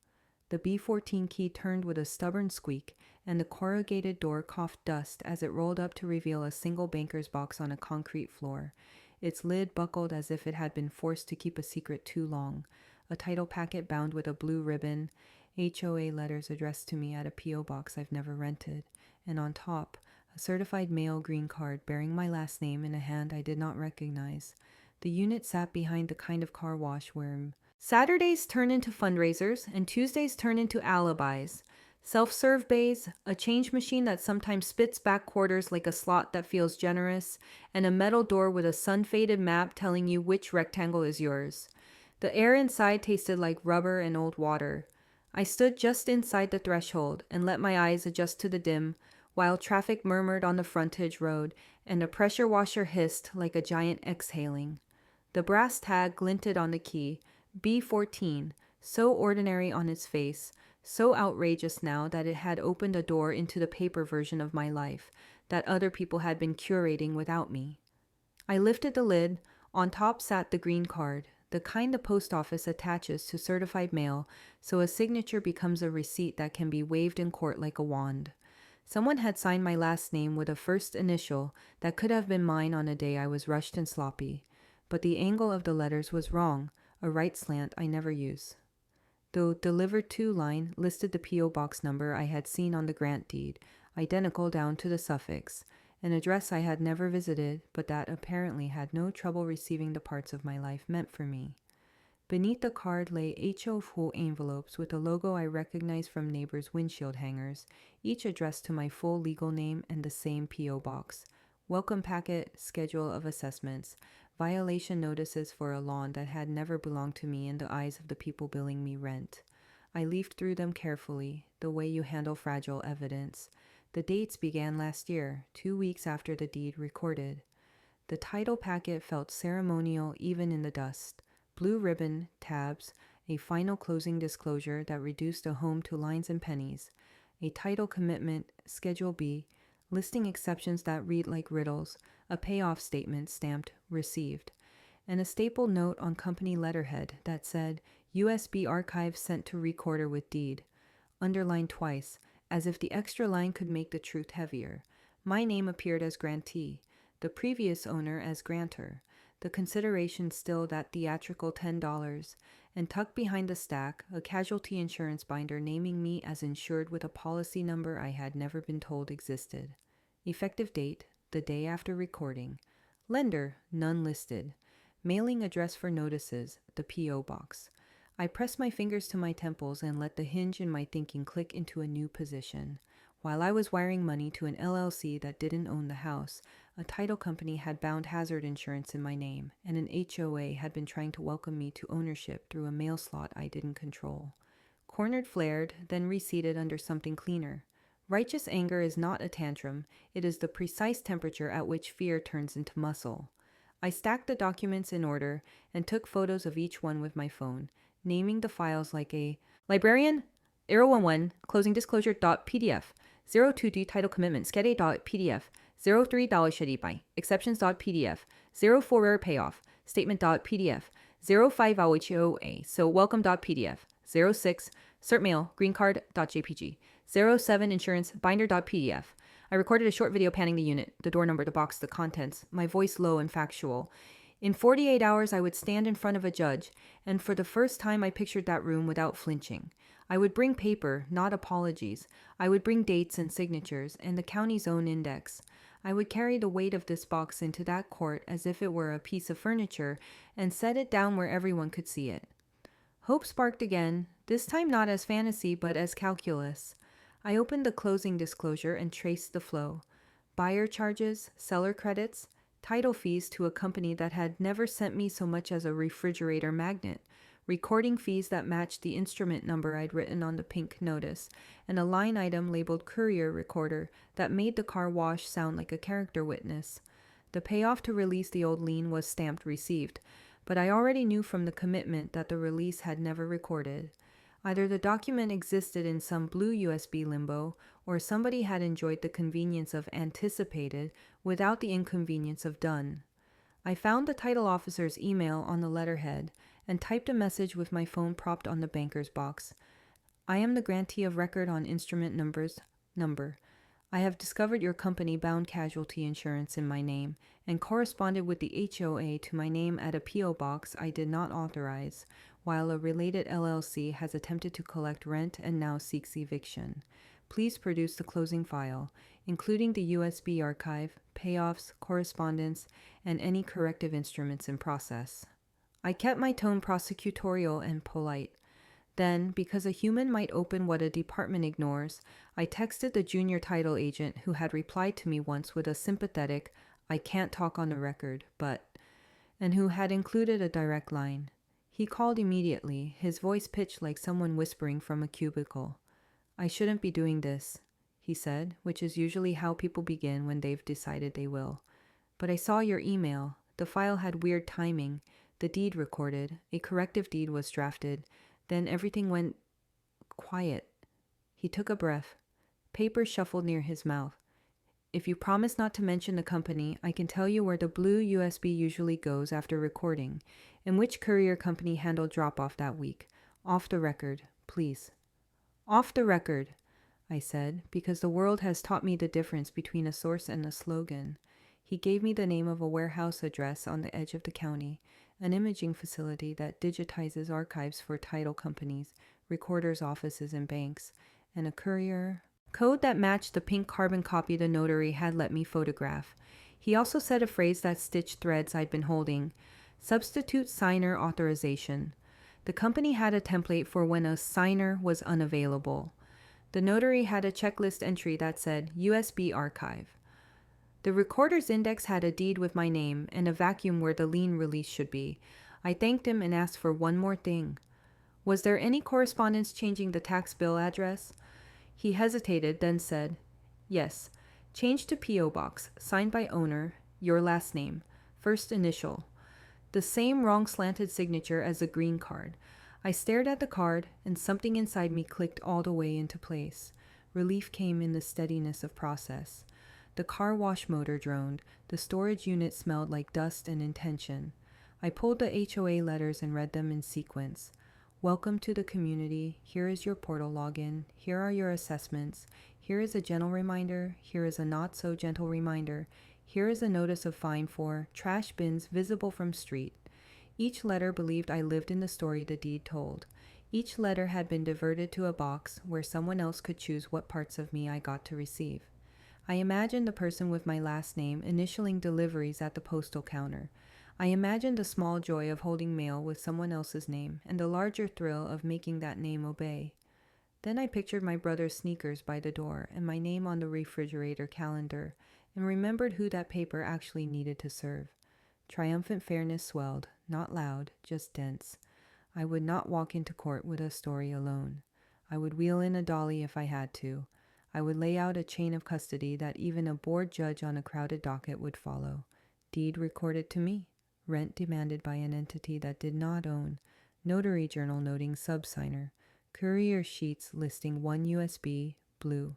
The B14 key turned with a stubborn squeak, and the corrugated door coughed dust as it rolled up to reveal a single banker's box on a concrete floor. Its lid buckled as if it had been forced to keep a secret too long. A title packet bound with a blue ribbon, HOA letters addressed to me at a P.O. box I've never rented, and on top, a certified mail green card bearing my last name in a hand I did not recognize. The unit sat behind the kind of car wash where Saturdays turn into fundraisers, and Tuesdays turn into alibis. Self-serve bays, a change machine that sometimes spits back quarters like a slot that feels generous, and a metal door with a sun-faded map telling you which rectangle is yours. The air inside tasted like rubber and old water. I stood just inside the threshold and let my eyes adjust to the dim, while traffic murmured on the frontage road and a pressure washer hissed like a giant exhaling. The brass tag glinted on the key, B14, so ordinary on its face, so outrageous now that it had opened a door into the paper version of my life that other people had been curating without me. I lifted the lid. On top sat the green card, the kind the post office attaches to certified mail so a signature becomes a receipt that can be waved in court like a wand. Someone had signed my last name with a first initial that could have been mine on a day I was rushed and sloppy, but the angle of the letters was wrong, a right slant I never use. The delivered to line listed the P.O. box number I had seen on the grant deed, identical down to the suffix, an address I had never visited, but that apparently had no trouble receiving the parts of my life meant for me. Beneath the card lay HO envelopes with a logo I recognized from neighbors' windshield hangers, each addressed to my full legal name and the same P.O. box. Welcome packet, schedule of assessments, violation notices for a lawn that had never belonged to me in the eyes of the people billing me rent. I leafed through them carefully, the way you handle fragile evidence. The dates began last year, 2 weeks after the deed recorded. The title packet felt ceremonial even in the dust. Blue ribbon, tabs, a final closing disclosure that reduced a home to lines and pennies, a title commitment, Schedule B, listing exceptions that read like riddles, a payoff statement stamped received, and a stapled note on company letterhead that said USB archive sent to recorder with deed. underlined twice, as if the extra line could make the truth heavier. My name appeared as grantee, the previous owner as grantor, the consideration still that theatrical $10, and tucked behind the stack, a casualty insurance binder naming me as insured with a policy number I had never been told existed. Effective date, the day after recording. Lender, none listed. Mailing address for notices, the P.O. box. I pressed my fingers to my temples and let the hinge in my thinking click into a new position. While I was wiring money to an LLC that didn't own the house, a title company had bound hazard insurance in my name, and an HOA had been trying to welcome me to ownership through a mail slot I didn't control. Cornered flared, then receded under something cleaner. Righteous anger is not a tantrum, it is the precise temperature at which fear turns into muscle. I stacked the documents in order and took photos of each one with my phone, naming the files like a librarian 011 closing disclosure.pdf 02D title commitment schedule.pdf 03 shadi by exceptions.pdf 04 rare payoff statement.pdf 05 HOA so welcome.pdf 06 cert mail green card.jpg 07 insurance binder.pdf. I recorded a short video panning the unit, the door number, the box, the contents, my voice low and factual. In 48 hours, I would stand in front of a judge, and for the first time I pictured that room without flinching. I would bring paper, not apologies. I would bring dates and signatures, and the county's own index. I would carry the weight of this box into that court as if it were a piece of furniture, and set it down where everyone could see it. Hope sparked again, this time not as fantasy, but as calculus. I opened the closing disclosure and traced the flow. Buyer charges, seller credits, title fees to a company that had never sent me so much as a refrigerator magnet, recording fees that matched the instrument number I'd written on the pink notice, and a line item labeled courier recorder that made the car wash sound like a character witness. The payoff to release the old lien was stamped received, but I already knew from the commitment that the release had never recorded. Either the document existed in some blue USB limbo, or somebody had enjoyed the convenience of anticipated without the inconvenience of done. I found the title officer's email on the letterhead and typed a message with my phone propped on the banker's box. I am the grantee of record on instrument number. I have discovered your company bound casualty insurance in my name and corresponded with the HOA to my name at a P.O. box I did not authorize, while a related LLC has attempted to collect rent and now seeks eviction. Please produce the closing file, including the USB archive, payoffs, correspondence, and any corrective instruments in process. I kept my tone prosecutorial and polite. Then, because a human might open what a department ignores, I texted the junior title agent who had replied to me once with a sympathetic, "I can't talk on the record, but," and who had included a direct line. He called immediately, his voice pitched like someone whispering from a cubicle. "I shouldn't be doing this," he said, which is usually how people begin when they've decided they will. "But I saw your email. The file had weird timing. The deed recorded. A corrective deed was drafted. Then everything went quiet." He took a breath. Paper shuffled near his mouth. "If you promise not to mention the company, I can tell you where the blue USB usually goes after recording, and which courier company handled drop-off that week. Off the record, please." "Off the record," I said, because the world has taught me the difference between a source and a slogan. He gave me the name of a warehouse address on the edge of the county, an imaging facility that digitizes archives for title companies, recorders' offices, and banks, and a courier code that matched the pink carbon copy the notary had let me photograph. He also said a phrase that stitched threads I'd been holding: substitute signer authorization. The company had a template for when a signer was unavailable. The notary had a checklist entry that said USB archive. The recorder's index had a deed with my name and a vacuum where the lien release should be. I thanked him and asked for one more thing. Was there any correspondence changing the tax bill address? He hesitated, then said, "Yes. Change to P.O. Box, signed by owner, your last name, first initial." The same wrong slanted signature as the green card. I stared at the card, and something inside me clicked all the way into place. Relief came in the steadiness of process. The car wash motor droned. The storage unit smelled like dust and intention. I pulled the HOA letters and read them in sequence. Welcome to the community. Here is your portal login. Here are your assessments. Here is a gentle reminder. Here is a not so gentle reminder. Here is a notice of fine for trash bins visible from street. Each letter believed I lived in the story the deed told. Each letter had been diverted to a box where someone else could choose what parts of me I got to receive. I imagined the person with my last name initialing deliveries at the postal counter. I imagined the small joy of holding mail with someone else's name and the larger thrill of making that name obey. Then I pictured my brother's sneakers by the door and my name on the refrigerator calendar and remembered who that paper actually needed to serve. Triumphant fairness swelled, not loud, just dense. I would not walk into court with a story alone. I would wheel in a dolly if I had to. I would lay out a chain of custody that even a bored judge on a crowded docket would follow. Deed recorded to me. Rent demanded by an entity that did not own. Notary journal noting subsigner. Courier sheets listing 1 USB, blue.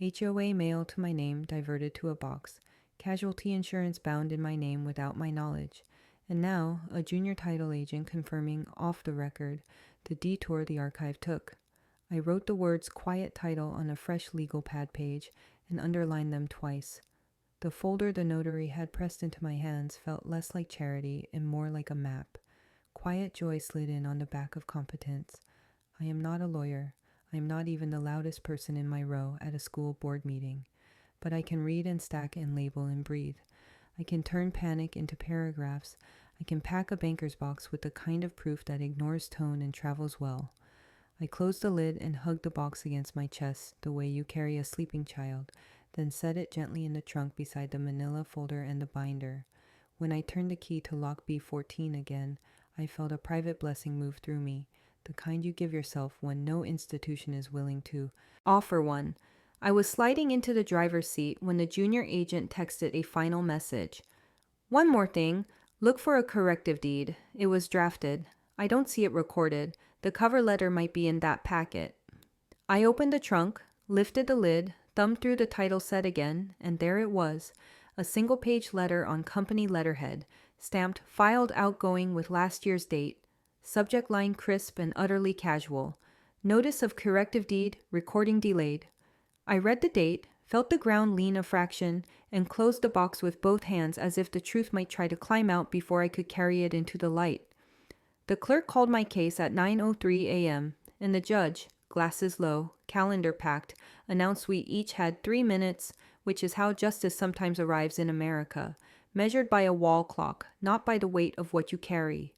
HOA mail to my name diverted to a box. Casualty insurance bound in my name without my knowledge. And now, a junior title agent confirming off the record the detour the archive took. I wrote the words quiet title on a fresh legal pad page and underlined them twice. The folder the notary had pressed into my hands felt less like charity and more like a map. Quiet joy slid in on the back of competence. I am not a lawyer. I am not even the loudest person in my row at a school board meeting. But I can read and stack and label and breathe. I can turn panic into paragraphs. I can pack a banker's box with the kind of proof that ignores tone and travels well. I closed the lid and hugged the box against my chest the way you carry a sleeping child, then set it gently in the trunk beside the manila folder and the binder. When I turned the key to lock B14 again, I felt a private blessing move through me, the kind you give yourself when no institution is willing to offer one. I was sliding into the driver's seat when the junior agent texted a final message. One more thing, look for a corrective deed. It was drafted. I don't see it recorded. The cover letter might be in that packet. I opened the trunk, lifted the lid, thumbed through the title set again, and there it was, a single-page letter on company letterhead, stamped filed outgoing with last year's date, subject line crisp and utterly casual, notice of corrective deed, recording delayed. I read the date, felt the ground lean a fraction, and closed the box with both hands as if the truth might try to climb out before I could carry it into the light. The clerk called my case at 9:03 a.m., and the judge, glasses low, calendar packed, announced we each had 3 minutes, which is how justice sometimes arrives in America, measured by a wall clock, not by the weight of what you carry.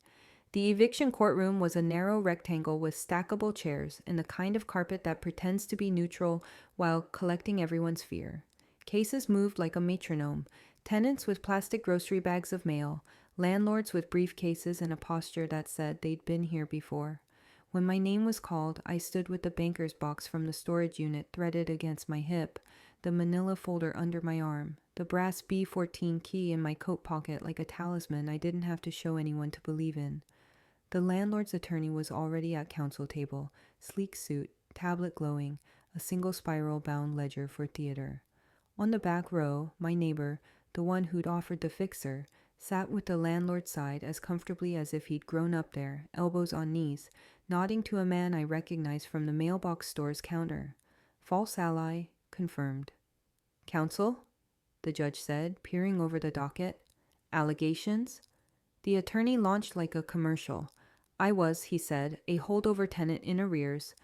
The eviction courtroom was a narrow rectangle with stackable chairs and the kind of carpet that pretends to be neutral while collecting everyone's fear. Cases moved like a metronome, tenants with plastic grocery bags of mail, landlords with briefcases and a posture that said they'd been here before. When my name was called, I stood with the banker's box from the storage unit threaded against my hip, the manila folder under my arm, the brass B14 key in my coat pocket like a talisman I didn't have to show anyone to believe in. The landlord's attorney was already at counsel table, sleek suit, tablet glowing, a single spiral-bound ledger for theater. On the back row, my neighbor, the one who'd offered the fixer, sat with the landlord's side as comfortably as if he'd grown up there, elbows on knees, nodding to a man I recognized from the mailbox store's counter. False ally, confirmed. Counsel? The judge said, peering over the docket. Allegations? The attorney launched like a commercial. I was, he said, a holdover tenant in arrears.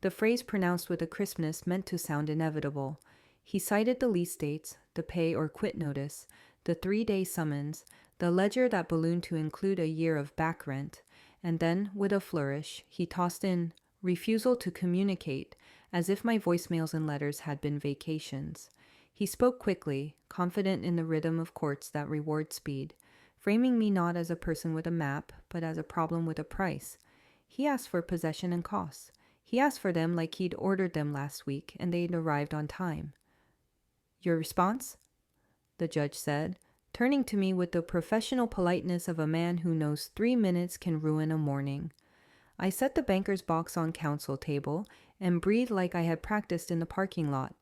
The phrase pronounced with a crispness meant to sound inevitable. He cited the lease dates, the pay or quit notice, the 3-day summons, the ledger that ballooned to include a year of back rent, and then, with a flourish, he tossed in refusal to communicate, as if my voicemails and letters had been vacations. He spoke quickly, confident in the rhythm of courts that reward speed, framing me not as a person with a map, but as a problem with a price. He asked for possession and costs. He asked for them like he'd ordered them last week, and they'd arrived on time. Your response? The judge said, turning to me with the professional politeness of a man who knows 3 minutes can ruin a morning. I set the banker's box on counsel table and breathed like I had practiced in the parking lot,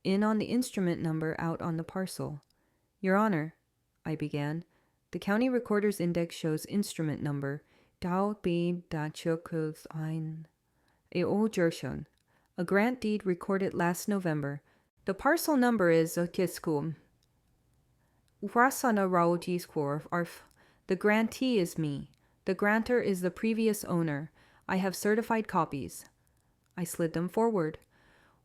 in on the instrument number out on the parcel. Your Honor, I began, the county recorder's index shows instrument number. Dao bin dachokos ein Eogershon. A grant deed recorded last November. The parcel number is Otiskum. Urasana Raotiskur Arf. The grantee is me. The grantor is the previous owner. I have certified copies. I slid them forward.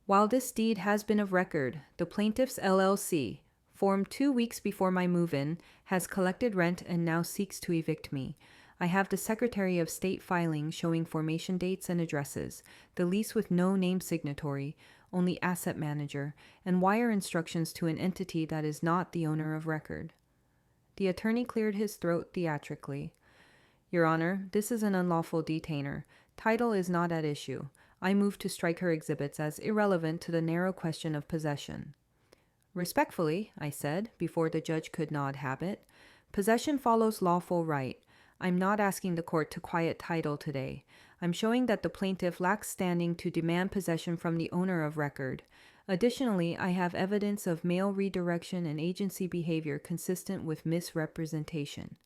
While this deed has been of record, the plaintiff's LLC, formed 2 weeks before my move-in, has collected rent and now seeks to evict me. I have the Secretary of State filing showing formation dates and addresses, the lease with no name signatory, only asset manager, and wire instructions to an entity that is not the owner of record. The attorney cleared his throat theatrically. Your Honor, this is an unlawful detainer. Title is not at issue. I move to strike her exhibits as irrelevant to the narrow question of possession. Respectfully, I said, before the judge could nod habit, possession follows lawful right. I'm not asking the court to quiet title today. I'm showing that the plaintiff lacks standing to demand possession from the owner of record. Additionally, I have evidence of mail redirection and agency behavior consistent with misrepresentation.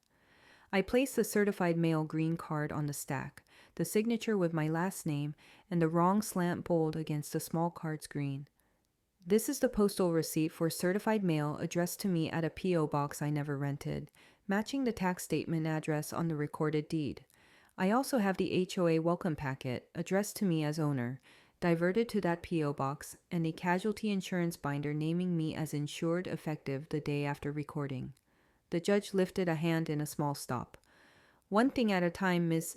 I placed the certified mail green card on the stack, the signature with my last name, and the wrong slant bold against the small card's green. This is the postal receipt for certified mail addressed to me at a P.O. box I never rented, matching the tax statement address on the recorded deed. I also have the HOA welcome packet, addressed to me as owner, diverted to that P.O. box, and a casualty insurance binder naming me as insured effective the day after recording. The judge lifted a hand in a small stop. One thing at a time, Miss...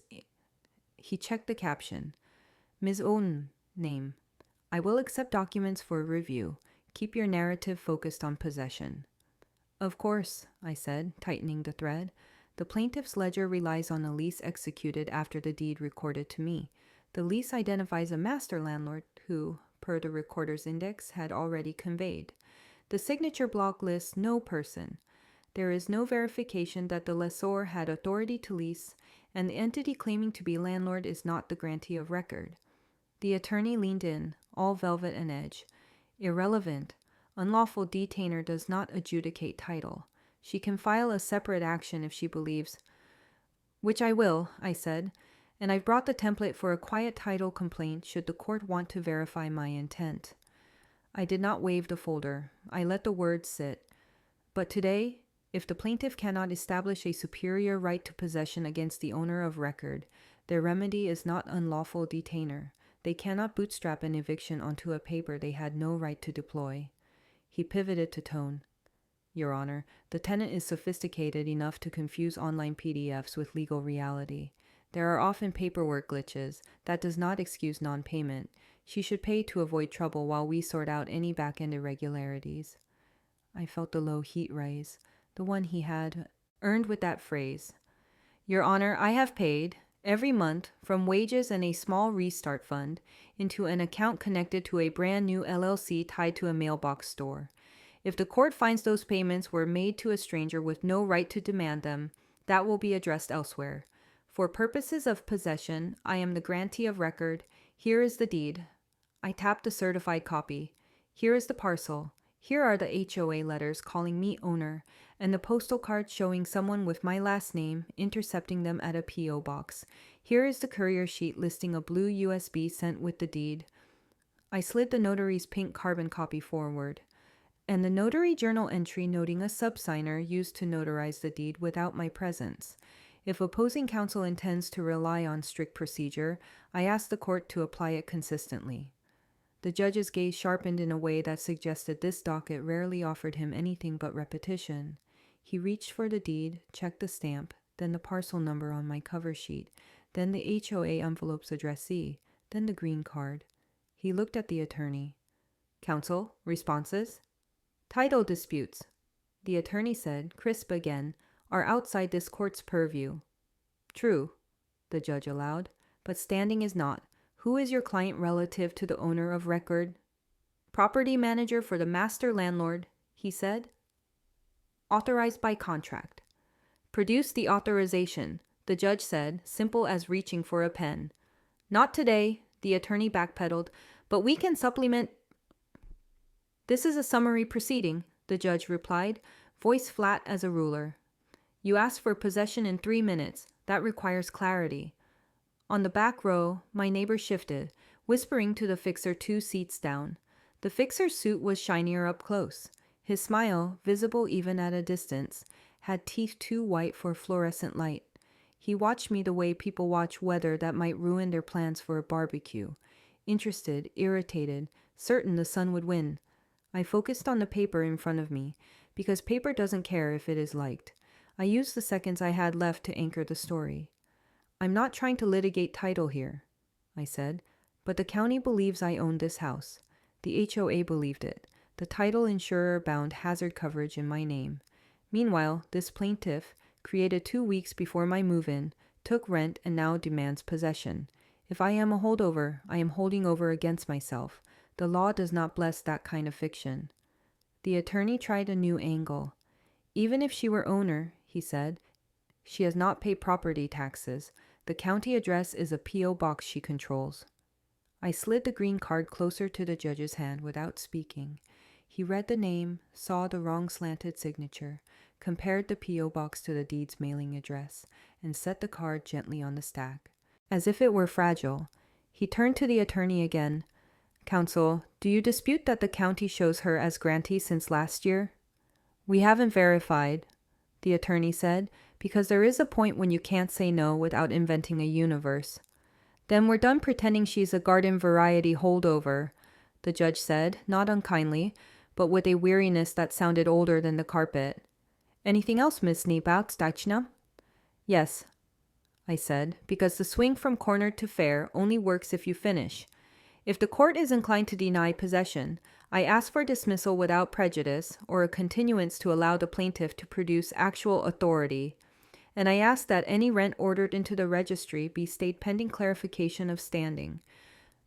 He checked the caption. Ms. Oden, name. I will accept documents for review. Keep your narrative focused on possession. Of course, I said, tightening the thread. The plaintiff's ledger relies on a lease executed after the deed recorded to me. The lease identifies a master landlord who, per the recorder's index, had already conveyed. The signature block lists no person. There is no verification that the lessor had authority to lease, and the entity claiming to be landlord is not the grantee of record. The attorney leaned in, all velvet and edge. Irrelevant. Unlawful detainer does not adjudicate title. She can file a separate action if she believes. Which I will, I said, and I've brought the template for a quiet title complaint should the court want to verify my intent. I did not wave the folder. I let the words sit. But today, if the plaintiff cannot establish a superior right to possession against the owner of record, their remedy is not unlawful detainer. They cannot bootstrap an eviction onto a paper they had no right to deploy. He pivoted to tone. Your Honor, the tenant is sophisticated enough to confuse online PDFs with legal reality. There are often paperwork glitches. That does not excuse non-payment. She should pay to avoid trouble while we sort out any back-end irregularities. I felt the low heat rise, the one he had earned with that phrase. Your Honor, I have paid, every month, from wages and a small restart fund, into an account connected to a brand new LLC tied to a mailbox store. If the court finds those payments were made to a stranger with no right to demand them, that will be addressed elsewhere. For purposes of possession, I am the grantee of record. Here is the deed. I tapped the certified copy. Here is the parcel. Here are the HOA letters calling me owner, and the postal card showing someone with my last name intercepting them at a P.O. box. Here is the courier sheet listing a blue USB sent with the deed. I slid the notary's pink carbon copy forward, and the notary journal entry noting a subsigner used to notarize the deed without my presence. If opposing counsel intends to rely on strict procedure, I ask the court to apply it consistently. The judge's gaze sharpened in a way that suggested this docket rarely offered him anything but repetition. He reached for the deed, checked the stamp, then the parcel number on my cover sheet, then the HOA envelope's addressee, then the green card. He looked at the attorney. Counsel, responses? Title disputes, the attorney said, crisp again, are outside this court's purview. True, the judge allowed, but standing is not. Who is your client relative to the owner of record? Property manager for the master landlord, he said. Authorized by contract. Produce the authorization, the judge said, simple as reaching for a pen. Not today, the attorney backpedaled, but we can supplement. This is a summary proceeding, the judge replied, voice flat as a ruler. You asked for possession in 3 minutes. That requires clarity. On the back row, my neighbor shifted, whispering to the fixer 2 seats down. The fixer's suit was shinier up close. His smile, visible even at a distance, had teeth too white for fluorescent light. He watched me the way people watch weather that might ruin their plans for a barbecue. Interested, irritated, certain the sun would win. I focused on the paper in front of me, because paper doesn't care if it is liked. I used the seconds I had left to anchor the story. I'm not trying to litigate title here, I said, but the county believes I own this house. The HOA believed it. The title insurer bound hazard coverage in my name. Meanwhile, this plaintiff, created 2 weeks before my move-in, took rent and now demands possession. If I am a holdover, I am holding over against myself. The law does not bless that kind of fiction. The attorney tried a new angle. Even if she were owner, he said, she has not paid property taxes. The county address is a P.O. box she controls. I slid the green card closer to the judge's hand without speaking. He read the name, saw the wrong slanted signature, compared the P.O. box to the deed's mailing address, and set the card gently on the stack. As if it were fragile, he turned to the attorney again. Counsel, do you dispute that the county shows her as grantee since last year? We haven't verified, the attorney said, because there is a point when you can't say no without inventing a universe. Then we're done pretending she's a garden variety holdover, the judge said, not unkindly, but with a weariness that sounded older than the carpet. Anything else, Miss Niebauch-Stachna? Yes, I said, because the swing from corner to fair only works if you finish. If the court is inclined to deny possession, I ask for dismissal without prejudice or a continuance to allow the plaintiff to produce actual authority. And I ask that any rent ordered into the registry be stayed pending clarification of standing.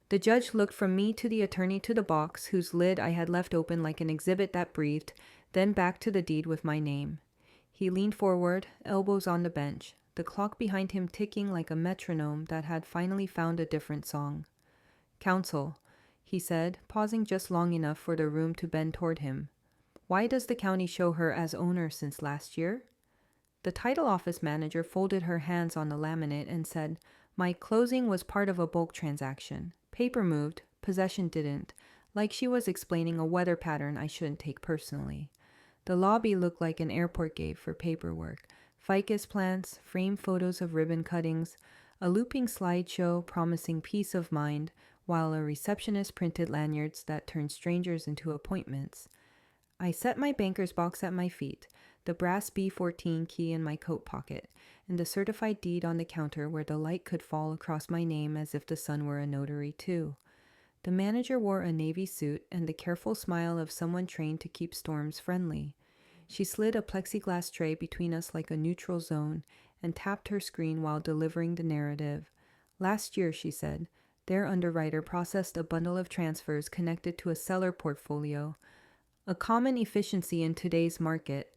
The judge looked from me to the attorney to the box, whose lid I had left open like an exhibit that breathed, then back to the deed with my name. He leaned forward, elbows on the bench, the clock behind him ticking like a metronome that had finally found a different song. Counsel, he said, pausing just long enough for the room to bend toward him. Why does the county show her as owner since last year? The title office manager folded her hands on the laminate and said, My closing was part of a bulk transaction. Paper moved, possession didn't, like she was explaining a weather pattern I shouldn't take personally. The lobby looked like an airport gate for paperwork. Ficus plants, framed photos of ribbon cuttings, a looping slideshow promising peace of mind, while a receptionist printed lanyards that turned strangers into appointments. I set my banker's box at my feet, the brass B14 key in my coat pocket, and the certified deed on the counter where the light could fall across my name as if the sun were a notary too. The manager wore a navy suit and the careful smile of someone trained to keep storms friendly. She slid a plexiglass tray between us like a neutral zone and tapped her screen while delivering the narrative. Last year, she said, their underwriter processed a bundle of transfers connected to a seller portfolio, a common efficiency in today's market,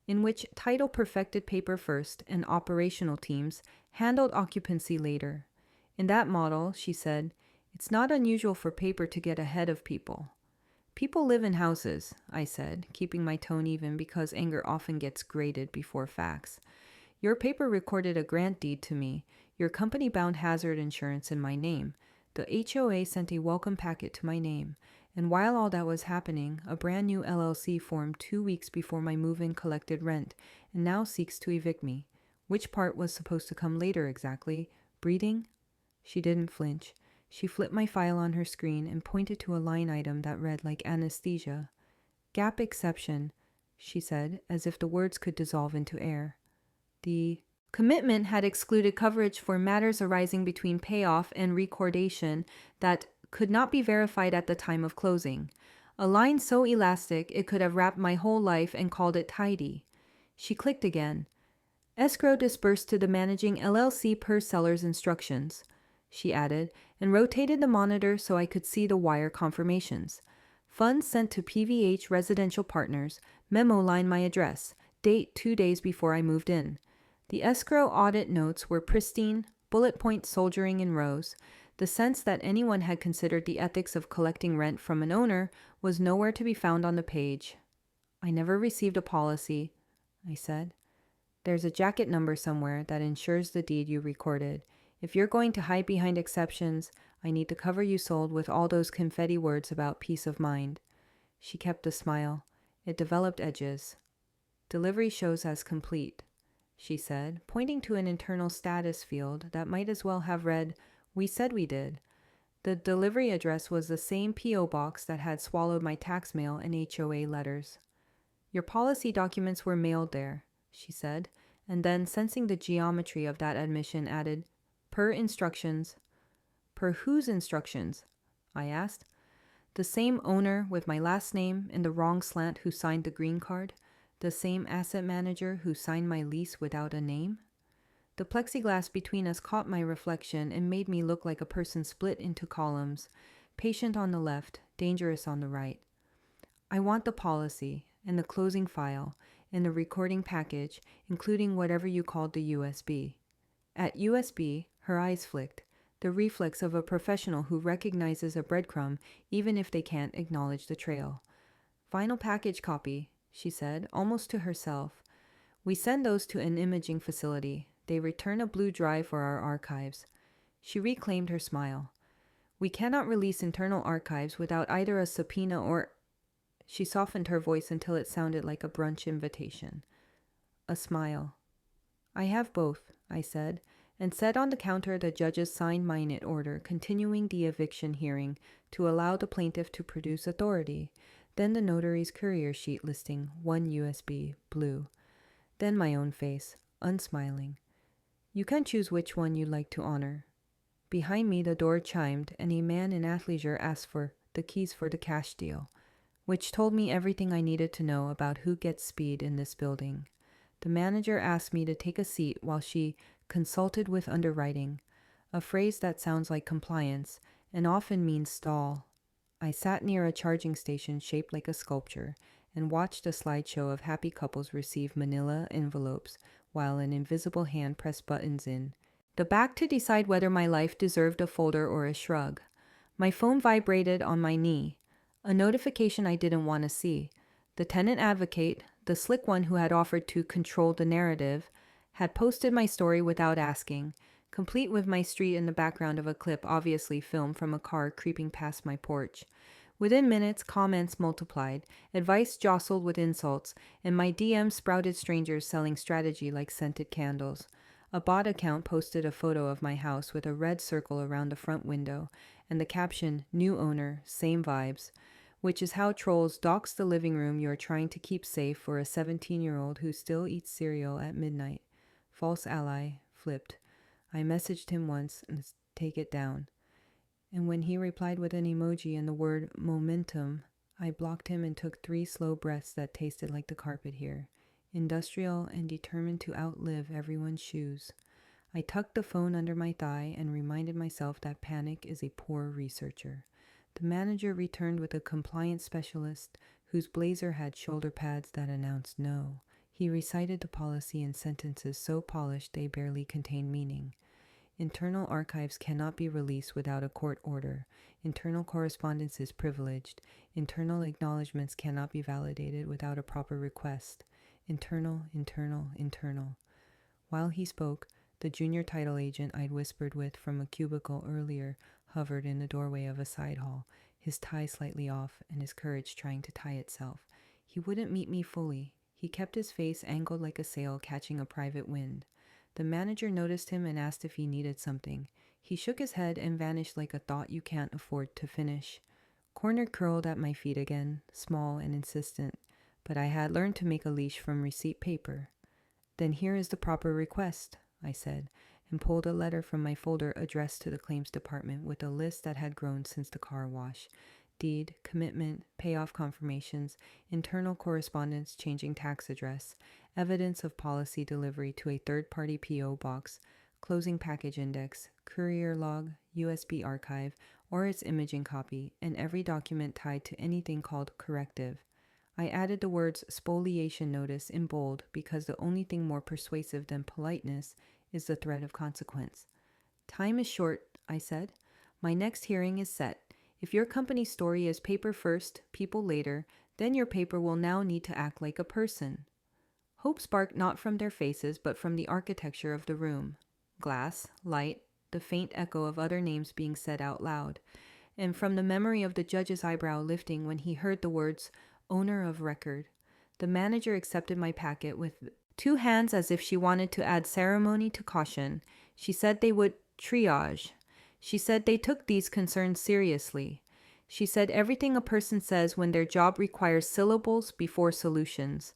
in which title perfected paper first and operational teams handled occupancy later. In that model, she said, it's not unusual for paper to get ahead of people. People live in houses, I said, keeping my tone even because anger often gets graded before facts. Your paper recorded a grant deed to me. Your company bound hazard insurance in my name. The HOA sent a welcome packet to my name. And while all that was happening, a brand new LLC formed 2 weeks before my move-in collected rent and now seeks to evict me. Which part was supposed to come later exactly? Breeding? She didn't flinch. She flipped my file on her screen and pointed to a line item that read like anesthesia. Gap exception, she said, as if the words could dissolve into air. The commitment had excluded coverage for matters arising between payoff and recordation that could not be verified at the time of closing. A line so elastic it could have wrapped my whole life and called it tidy. She clicked again. Escrow disbursed to the managing LLC per seller's instructions, she added, and rotated the monitor so I could see the wire confirmations. Funds sent to PVH Residential Partners, memo line my address, date 2 days before I moved in. The escrow audit notes were pristine, bullet point soldiering in rows. The sense that anyone had considered the ethics of collecting rent from an owner was nowhere to be found on the page. I never received a policy, I said. There's a jacket number somewhere that ensures the deed you recorded. If you're going to hide behind exceptions, I need the cover you sold with all those confetti words about peace of mind." She kept a smile. It developed edges. "Delivery shows as complete," she said, pointing to an internal status field that might as well have read, "We said we did." The delivery address was the same P.O. box that had swallowed my tax mail and HOA letters. "Your policy documents were mailed there," she said, and then, sensing the geometry of that admission, added, "Per instructions." "Per whose instructions?" I asked. "The same owner with my last name in the wrong slant who signed the green card? The same asset manager who signed my lease without a name?" The plexiglass between us caught my reflection and made me look like a person split into columns, patient on the left, dangerous on the right. "I want the policy, and the closing file, and the recording package, including whatever you called the USB. At USB, her eyes flicked, the reflex of a professional who recognizes a breadcrumb even if they can't acknowledge the trail. "Final package copy," she said, almost to herself. "We send those to an imaging facility. They return a blue drive for our archives." She reclaimed her smile. "We cannot release internal archives without either a subpoena or—" She softened her voice until it sounded like a brunch invitation. A smile. "I have both," I said, and set on the counter the judge's signed minute order continuing the eviction hearing to allow the plaintiff to produce authority, then the notary's courier sheet listing 1 USB, blue, then my own face, unsmiling. "You can choose which one you'd like to honor." Behind me the door chimed, and a man in athleisure asked for the keys for the cash deal, which told me everything I needed to know about who gets speed in this building. The manager asked me to take a seat while she consulted with underwriting, a phrase that sounds like compliance and often means stall. I sat near a charging station shaped like a sculpture and watched a slideshow of happy couples receive manila envelopes while an invisible hand pressed buttons in the back to decide whether my life deserved a folder or a shrug. My phone vibrated on my knee, a notification I didn't want to see. The tenant advocate, the slick one who had offered to control the narrative, had posted my story without asking, complete with my street in the background of a clip obviously filmed from a car creeping past my porch. Within minutes, comments multiplied, advice jostled with insults, and my DMs sprouted strangers selling strategy like scented candles. A bot account posted a photo of my house with a red circle around the front window, and the caption, "New owner, same vibes," which is how trolls dox the living room you're trying to keep safe for a 17-year-old who still eats cereal at midnight. False ally, flipped. I messaged him once and take it down. And when he replied with an emoji and the word momentum, I blocked him and took 3 slow breaths that tasted like the carpet here, industrial and determined to outlive everyone's shoes. I tucked the phone under my thigh and reminded myself that panic is a poor researcher. The manager returned with a compliance specialist whose blazer had shoulder pads that announced no. He recited the policy in sentences so polished they barely contained meaning. Internal archives cannot be released without a court order. Internal correspondence is privileged. Internal acknowledgments cannot be validated without a proper request. Internal. While he spoke, the junior title agent I'd whispered with from a cubicle earlier hovered in the doorway of a side hall, his tie slightly off and his courage trying to tie itself. He wouldn't meet me fully. He kept his face angled like a sail catching a private wind. The manager noticed him and asked if he needed something. He shook his head and vanished like a thought you can't afford to finish. Corner curled at my feet again, small and insistent, but I had learned to make a leash from receipt paper. "Then here is the proper request," I said, and pulled a letter from my folder addressed to the claims department with a list that had grown since the car wash. Deed, commitment, payoff confirmations, internal correspondence changing tax address, evidence of policy delivery to a third-party P.O. box, closing package index, courier log, USB archive, or its imaging copy, and every document tied to anything called corrective. I added the words spoliation notice in bold because the only thing more persuasive than politeness is the threat of consequence. "Time is short," I said. "My next hearing is set. If your company's story is paper first, people later, then your paper will now need to act like a person." Hope sparked not from their faces, but from the architecture of the room. Glass, light, the faint echo of other names being said out loud, and from the memory of the judge's eyebrow lifting when he heard the words, owner of record. The manager accepted my packet with two hands as if she wanted to add ceremony to caution. She said they would triage. She said they took these concerns seriously. She said everything a person says when their job requires syllables before solutions.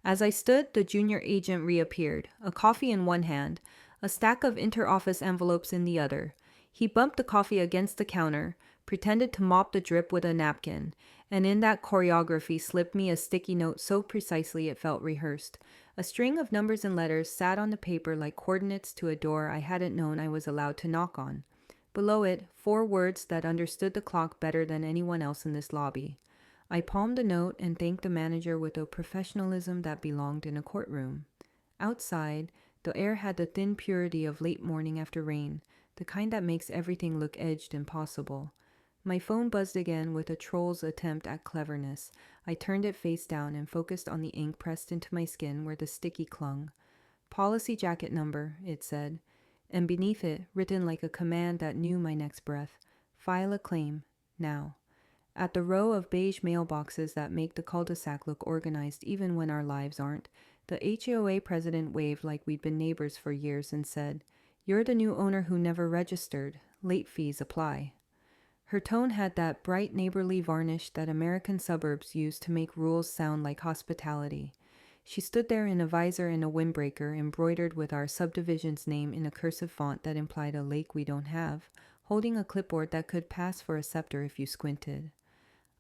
As I stood, the junior agent reappeared, a coffee in one hand, a stack of inter-office envelopes in the other. He bumped the coffee against the counter, pretended to mop the drip with a napkin, and in that choreography slipped me a sticky note so precisely it felt rehearsed. A string of numbers and letters sat on the paper like coordinates to a door I hadn't known I was allowed to knock on. Below it, 4 words that understood the clock better than anyone else in this lobby. I palmed the note and thanked the manager with a professionalism that belonged in a courtroom. Outside, the air had the thin purity of late morning after rain, the kind that makes everything look edged and possible. My phone buzzed again with a troll's attempt at cleverness. I turned it face down and focused on the ink pressed into my skin where the sticky clung. Policy jacket number, it said, and beneath it, written like a command that knew my next breath, file a claim, now. At the row of beige mailboxes that make the cul-de-sac look organized even when our lives aren't, the HOA president waved like we'd been neighbors for years and said, "You're the new owner who never registered. Late fees apply." Her tone had that bright neighborly varnish that American suburbs use to make rules sound like hospitality. She stood there in a visor and a windbreaker embroidered with our subdivision's name in a cursive font that implied a lake we don't have, holding a clipboard that could pass for a scepter if you squinted.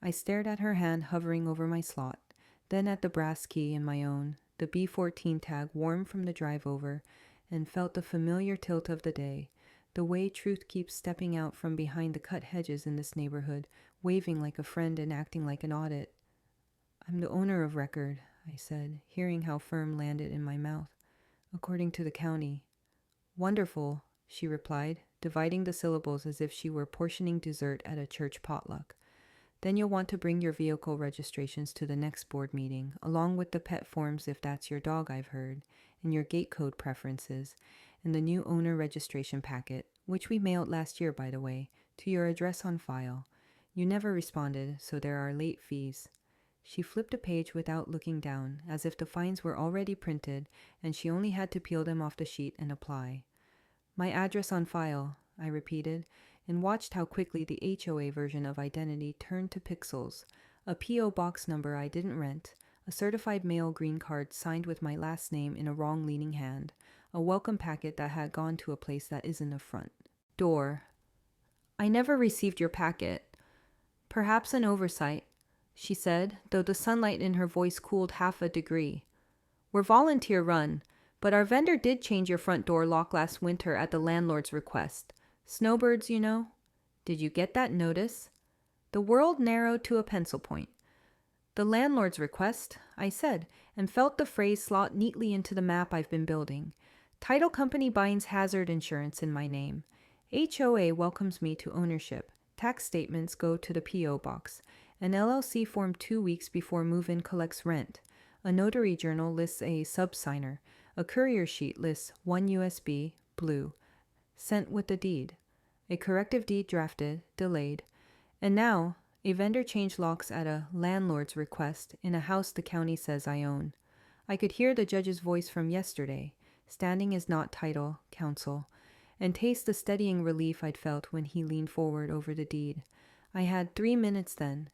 I stared at her hand hovering over my slot, then at the brass key in my own, the B14 tag warm from the drive over, and felt the familiar tilt of the day, the way truth keeps stepping out from behind the cut hedges in this neighborhood, waving like a friend and acting like an audit. "I'm the owner of record," I said, hearing how firm landed in my mouth. "According to the county." "Wonderful," she replied, dividing the syllables as if she were portioning dessert at a church potluck. "Then you'll want to bring your vehicle registrations to the next board meeting, along with the pet forms if that's your dog, I've heard, and your gate code preferences, and the new owner registration packet, which we mailed last year, by the way, to your address on file. You never responded, so there are late fees." She flipped a page without looking down, as if the fines were already printed, and she only had to peel them off the sheet and apply. "My address on file," I repeated, and watched how quickly the HOA version of identity turned to pixels, a P.O. box number I didn't rent, a certified mail green card signed with my last name in a wrong-leaning hand, a welcome packet that had gone to a place that isn't a front door. "I never received your packet." "Perhaps an oversight," she said, though the sunlight in her voice cooled half a degree. "We're volunteer-run, but our vendor did change your front door lock last winter at the landlord's request. Snowbirds, you know. Did you get that notice?" The world narrowed to a pencil point. "The landlord's request," I said, and felt the phrase slot neatly into the map I've been building. Title company binds hazard insurance in my name. HOA welcomes me to ownership. Tax statements go to the P.O. box. An LLC formed 2 weeks before move-in collects rent. A notary journal lists a subsigner. A courier sheet lists 1 USB, blue, sent with the deed. A corrective deed drafted, delayed. And now, a vendor changed locks at a landlord's request in a house the county says I own. I could hear the judge's voice from yesterday. Standing is not title, counsel, and taste the steadying relief I'd felt when he leaned forward over the deed. I had 3 minutes then.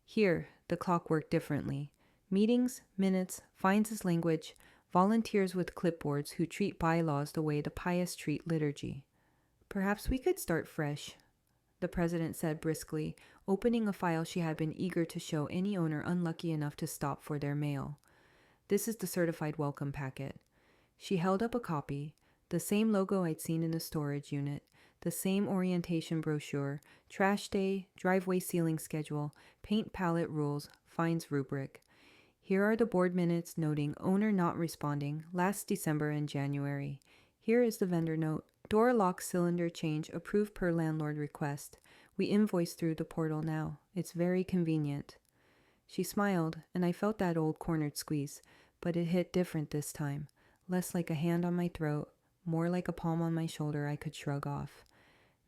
Here, the clock worked differently. Meetings, minutes, fines as language, volunteers with clipboards who treat bylaws the way the pious treat liturgy. "Perhaps we could start fresh," the president said briskly, opening a file she had been eager to show any owner unlucky enough to stop for their mail. "This is the certified welcome packet." She held up a copy, the same logo I'd seen in the storage unit, the same orientation brochure, trash day, driveway sealing schedule, paint palette rules, fines rubric. Here are the board minutes noting owner not responding last December and January. Here is the vendor note. Door lock cylinder change approved per landlord request. We invoice through the portal now. It's very convenient. She smiled, and I felt that old cornered squeeze. But it hit different this time, less like a hand on my throat, more like a palm on my shoulder I could shrug off.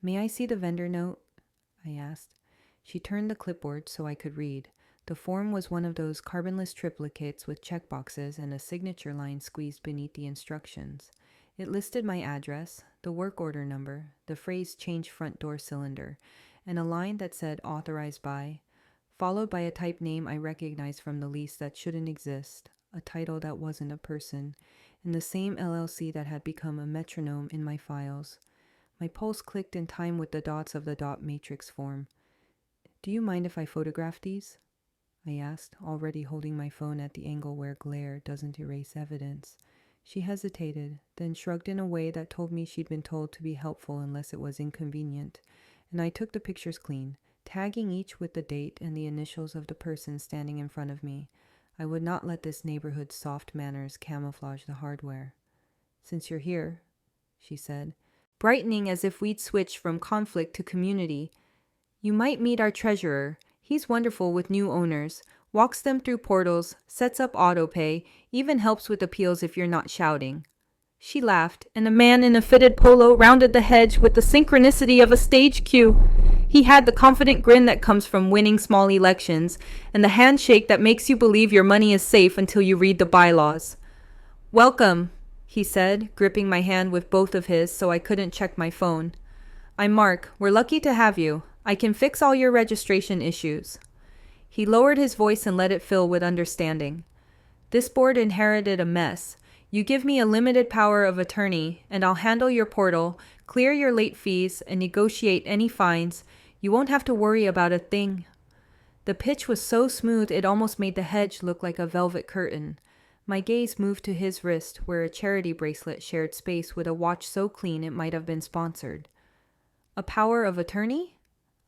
"May I see the vendor note?" I asked. She turned the clipboard so I could read. The form was one of those carbonless triplicates with checkboxes and a signature line squeezed beneath the instructions. It listed my address, the work order number, the phrase "change front door cylinder," and a line that said "authorized by," followed by a typed name I recognized from the lease that shouldn't exist, a title that wasn't a person, and the same LLC that had become a metronome in my files. My pulse clicked in time with the dots of the dot matrix form. "Do you mind if I photograph these?" I asked, already holding my phone at the angle where glare doesn't erase evidence. She hesitated, then shrugged in a way that told me she'd been told to be helpful unless it was inconvenient, and I took the pictures clean, tagging each with the date and the initials of the person standing in front of me. I would not let this neighborhood's soft manners camouflage the hardware. "Since you're here," she said, brightening as if we'd switched from conflict to community, "you might meet our treasurer. He's wonderful with new owners, walks them through portals, sets up autopay, even helps with appeals if you're not shouting." She laughed, and a man in a fitted polo rounded the hedge with the synchronicity of a stage cue. He had the confident grin that comes from winning small elections, and the handshake that makes you believe your money is safe until you read the bylaws. "Welcome," he said, gripping my hand with both of his so I couldn't check my phone. "I'm Mark. We're lucky to have you. I can fix all your registration issues." He lowered his voice and let it fill with understanding. "This board inherited a mess. You give me a limited power of attorney, and I'll handle your portal, clear your late fees, and negotiate any fines. You won't have to worry about a thing." The pitch was so smooth it almost made the hedge look like a velvet curtain. My gaze moved to his wrist, where a charity bracelet shared space with a watch so clean it might have been sponsored. "A power of attorney?"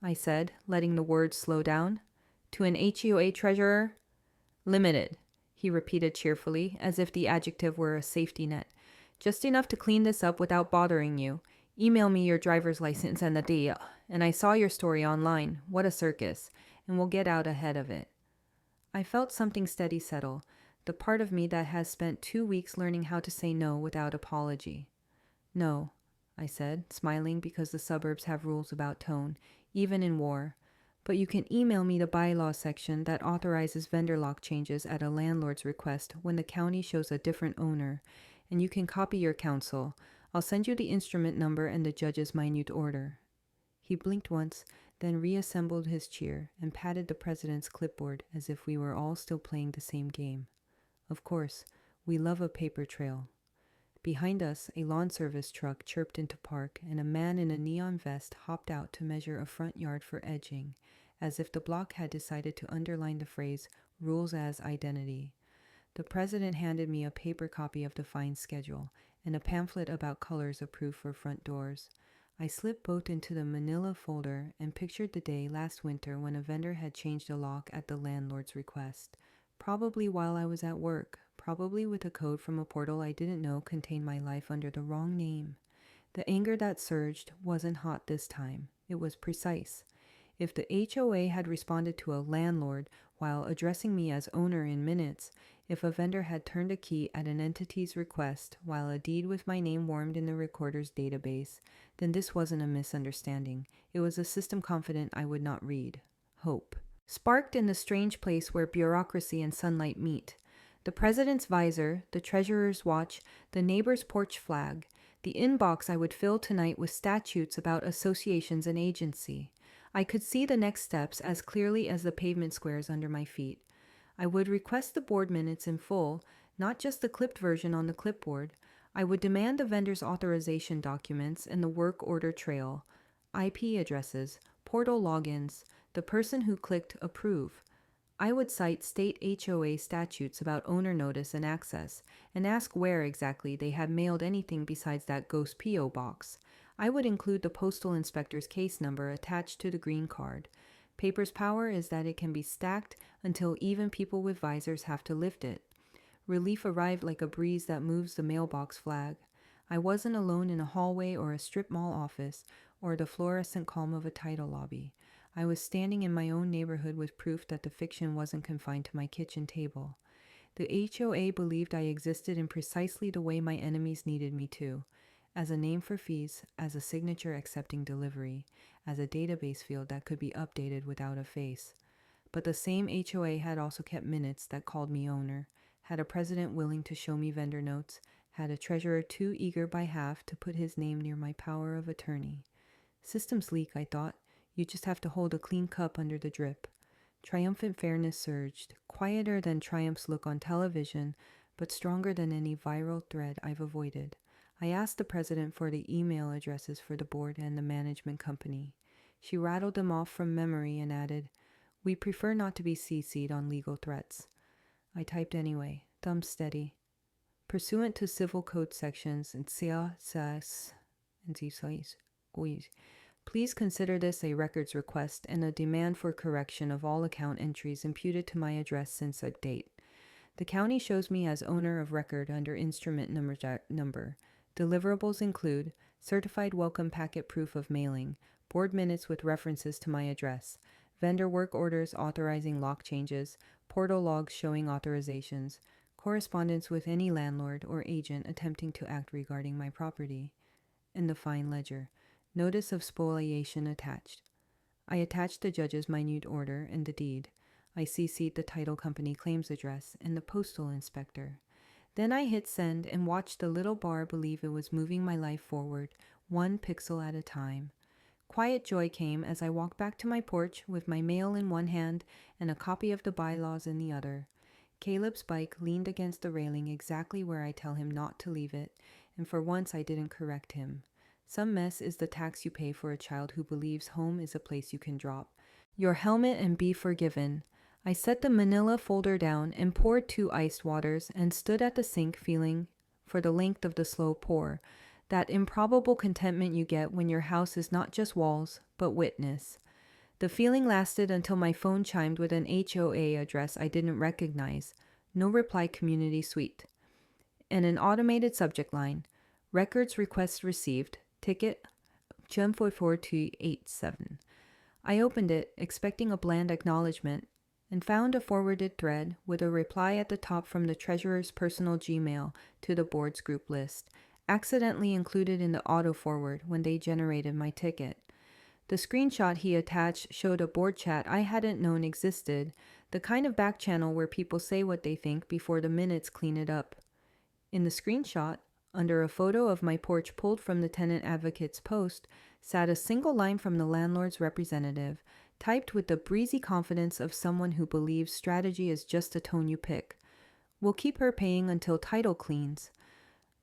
I said, letting the words slow down. "To an HOA treasurer?" "Limited," he repeated cheerfully, as if the adjective were a safety net. "Just enough to clean this up without bothering you. Email me your driver's license and the deal. And I saw your story online. What a circus. And we'll get out ahead of it." I felt something steady settle, the part of me that has spent 2 weeks learning how to say no without apology. "No," I said, smiling because the suburbs have rules about tone, even in war. "But you can email me the bylaw section that authorizes vendor lock changes at a landlord's request when the county shows a different owner, and you can copy your counsel. I'll send you the instrument number and the judge's minute order." He blinked once, then reassembled his chair and patted the president's clipboard as if we were all still playing the same game. "Of course, we love a paper trail." Behind us, a lawn service truck chirped into park, and a man in a neon vest hopped out to measure a front yard for edging, as if the block had decided to underline the phrase "rules as identity." The president handed me a paper copy of the fine schedule and a pamphlet about colors approved for front doors. I slipped both into the manila folder and pictured the day last winter when a vendor had changed a lock at the landlord's request. Probably while I was at work, probably with a code from a portal I didn't know contained my life under the wrong name. The anger that surged wasn't hot this time. It was precise. If the HOA had responded to a landlord while addressing me as owner in minutes, if a vendor had turned a key at an entity's request while a deed with my name warmed in the recorder's database, then this wasn't a misunderstanding. It was a system confident I would not read. Hope sparked in the strange place where bureaucracy and sunlight meet. The president's visor, the treasurer's watch, the neighbor's porch flag, the inbox I would fill tonight with statutes about associations and agency. I could see the next steps as clearly as the pavement squares under my feet. I would request the board minutes in full, not just the clipped version on the clipboard. I would demand the vendor's authorization documents and the work order trail, IP addresses, portal logins, the person who clicked approve. I would cite state HOA statutes about owner notice and access, and ask where exactly they had mailed anything besides that ghost P.O. box. I would include the postal inspector's case number attached to the green card. Paper's power is that it can be stacked until even people with visors have to lift it. Relief arrived like a breeze that moves the mailbox flag. I wasn't alone in a hallway or a strip mall office or the fluorescent calm of a title lobby. I was standing in my own neighborhood with proof that the fiction wasn't confined to my kitchen table. The HOA believed I existed in precisely the way my enemies needed me to, as a name for fees, as a signature accepting delivery, as a database field that could be updated without a face. But the same HOA had also kept minutes that called me owner, had a president willing to show me vendor notes, had a treasurer too eager by half to put his name near my power of attorney. Systems leak, I thought. You just have to hold a clean cup under the drip. Triumphant fairness surged, quieter than triumphs look on television, but stronger than any viral thread I've avoided. I asked the president for the email addresses for the board and the management company. She rattled them off from memory and added, "We prefer not to be CC'd on legal threats." I typed anyway, thumb steady. Pursuant to Civil Code sections and CSS and CSS, please consider this a records request and a demand for correction of all account entries imputed to my address since that date. The county shows me as owner of record under instrument number. Deliverables include certified welcome packet proof of mailing, board minutes with references to my address, vendor work orders authorizing lock changes, portal logs showing authorizations, correspondence with any landlord or agent attempting to act regarding my property, and the fine ledger. Notice of spoliation attached. I attached the judge's minute order and the deed. I CC'd the title company claims address and the postal inspector. Then I hit send and watched the little bar believe it was moving my life forward, one pixel at a time. Quiet joy came as I walked back to my porch with my mail in one hand and a copy of the bylaws in the other. Caleb's bike leaned against the railing exactly where I tell him not to leave it, and for once I didn't correct him. Some mess is the tax you pay for a child who believes home is a place you can drop your helmet and be forgiven. I set the manila folder down and poured 2 iced waters and stood at the sink feeling, for the length of the slow pour, that improbable contentment you get when your house is not just walls, but witness. The feeling lasted until my phone chimed with an HOA address I didn't recognize, no reply community suite, and an automated subject line, records request received, ticket 104287. I opened it, expecting a bland acknowledgement, and found a forwarded thread with a reply at the top from the treasurer's personal Gmail to the board's group list, accidentally included in the auto-forward when they generated my ticket. The screenshot he attached showed a board chat I hadn't known existed, the kind of back channel where people say what they think before the minutes clean it up. In the screenshot, under a photo of my porch pulled from the tenant advocate's post, sat a single line from the landlord's representative, typed with the breezy confidence of someone who believes strategy is just a tone you pick. "We'll keep her paying until title cleans."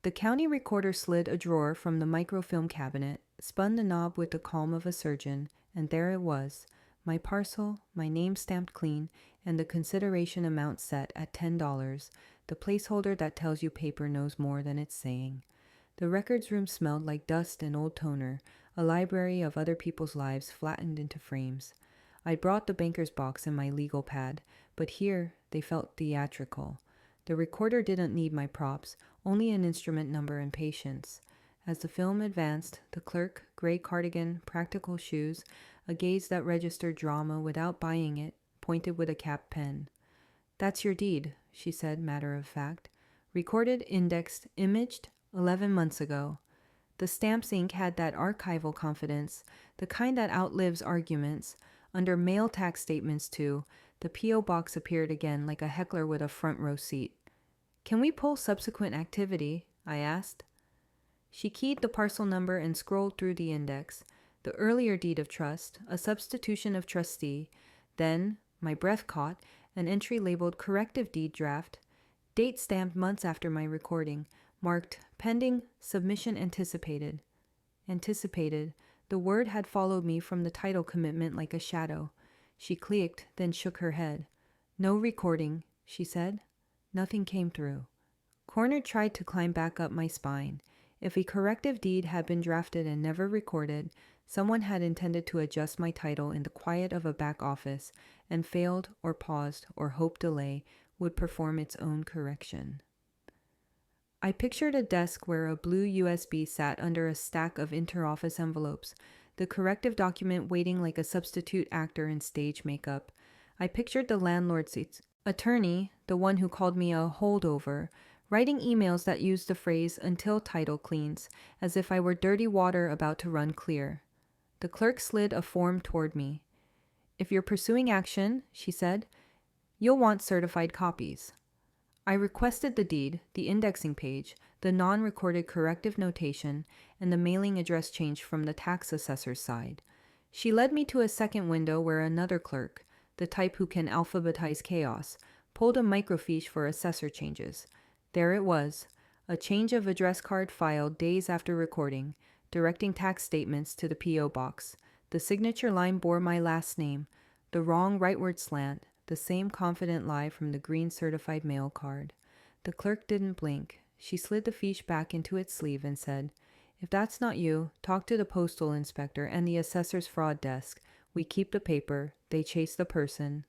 The county recorder slid a drawer from the microfilm cabinet, spun the knob with the calm of a surgeon, and there it was, my parcel, my name stamped clean, and the consideration amount set at $10, the placeholder that tells you paper knows more than it's saying. The records room smelled like dust and old toner, a library of other people's lives flattened into frames. I brought the banker's box and my legal pad, but here they felt theatrical. The recorder didn't need my props, only an instrument number and patience. As the film advanced, the clerk, gray cardigan, practical shoes, a gaze that registered drama without buying it, pointed with a capped pen. "That's your deed," she said, matter of fact. "Recorded, indexed, imaged, 11 months ago." The stamp's ink had that archival confidence, the kind that outlives arguments. Under mail tax statements, too, the P.O. box appeared again like a heckler with a front row seat. "Can we pull subsequent activity?" I asked. She keyed the parcel number and scrolled through the index. The earlier deed of trust, a substitution of trustee, then, my breath caught, an entry labeled corrective deed draft, date stamped months after my recording, marked pending, submission anticipated. Anticipated. The word had followed me from the title commitment like a shadow. She clicked, then shook her head. "No recording," she said. Nothing came through. Corner tried to climb back up my spine. If a corrective deed had been drafted and never recorded, someone had intended to adjust my title in the quiet of a back office, and failed or paused or hoped delay would perform its own correction. I pictured a desk where a blue USB sat under a stack of interoffice envelopes, the corrective document waiting like a substitute actor in stage makeup. I pictured the landlord's Attorney, the one who called me a holdover, writing emails that used the phrase until title cleans, as if I were dirty water about to run clear. The clerk slid a form toward me. If you're pursuing action, she said, you'll want certified copies. I requested the deed, the indexing page, the non-recorded corrective notation, and the mailing address change from the tax assessor's side. She led me to a second window where another clerk, the type who can alphabetize chaos, pulled a microfiche for assessor changes. There it was, a change of address card filed days after recording, directing tax statements to the P.O. box. The signature line bore my last name, the wrong rightward slant, the same confident lie from the green certified mail card. The clerk didn't blink. She slid the fiche back into its sleeve and said, if that's not you, talk to the postal inspector and the assessor's fraud desk. We keep the paper, they chase the person.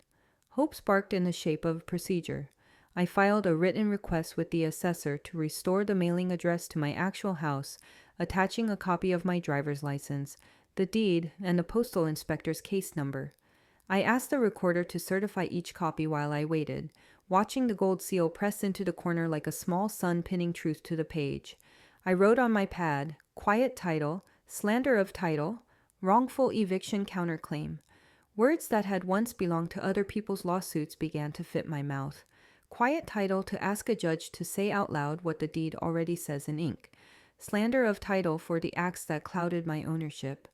Hope sparked in the shape of procedure. I filed a written request with the assessor to restore the mailing address to my actual house, attaching a copy of my driver's license, the deed, and the postal inspector's case number. I asked the recorder to certify each copy while I waited, watching the gold seal press into the corner like a small sun pinning truth to the page. I wrote on my pad, quiet title, slander of title, wrongful eviction counterclaim. Words that had once belonged to other people's lawsuits began to fit my mouth. Quiet title to ask a judge to say out loud what the deed already says in ink. Slander of title for the acts that clouded my ownership.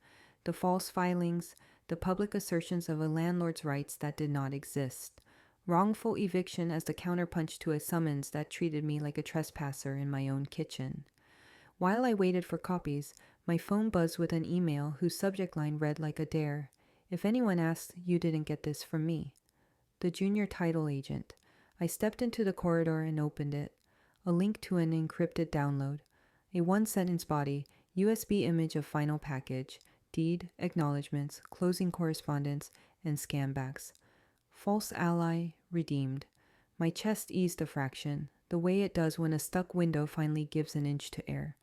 The false filings, the public assertions of a landlord's rights that did not exist. Wrongful eviction as the counterpunch to a summons that treated me like a trespasser in my own kitchen. While I waited for copies, my phone buzzed with an email whose subject line read like a dare. If anyone asks, you didn't get this from me. The junior title agent. I stepped into the corridor and opened it. A link to an encrypted download. A one-sentence body, USB image of final package, deed, acknowledgments, closing correspondence, and scambacks. False ally redeemed. My chest eased a fraction, the way it does when a stuck window finally gives an inch to air.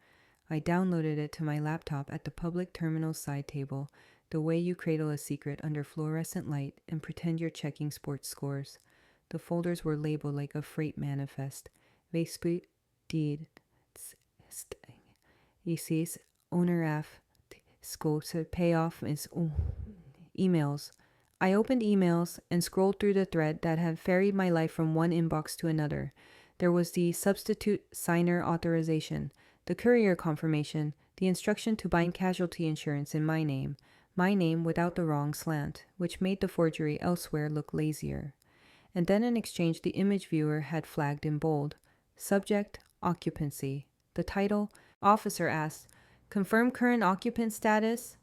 I downloaded it to my laptop at the public terminal's side table, the way you cradle a secret under fluorescent light and pretend you're checking sports scores. The folders were labeled like a freight manifest. Vesprit deed. Isis owner F. Scope payoff is emails. I opened emails and scrolled through the thread that had ferried my life from one inbox to another. There was the substitute signer authorization, the courier confirmation, the instruction to bind casualty insurance in my name without the wrong slant, which made the forgery elsewhere look lazier. And then in exchange the image viewer had flagged in bold. Subject, occupancy. The title, officer asked, confirm current occupant status?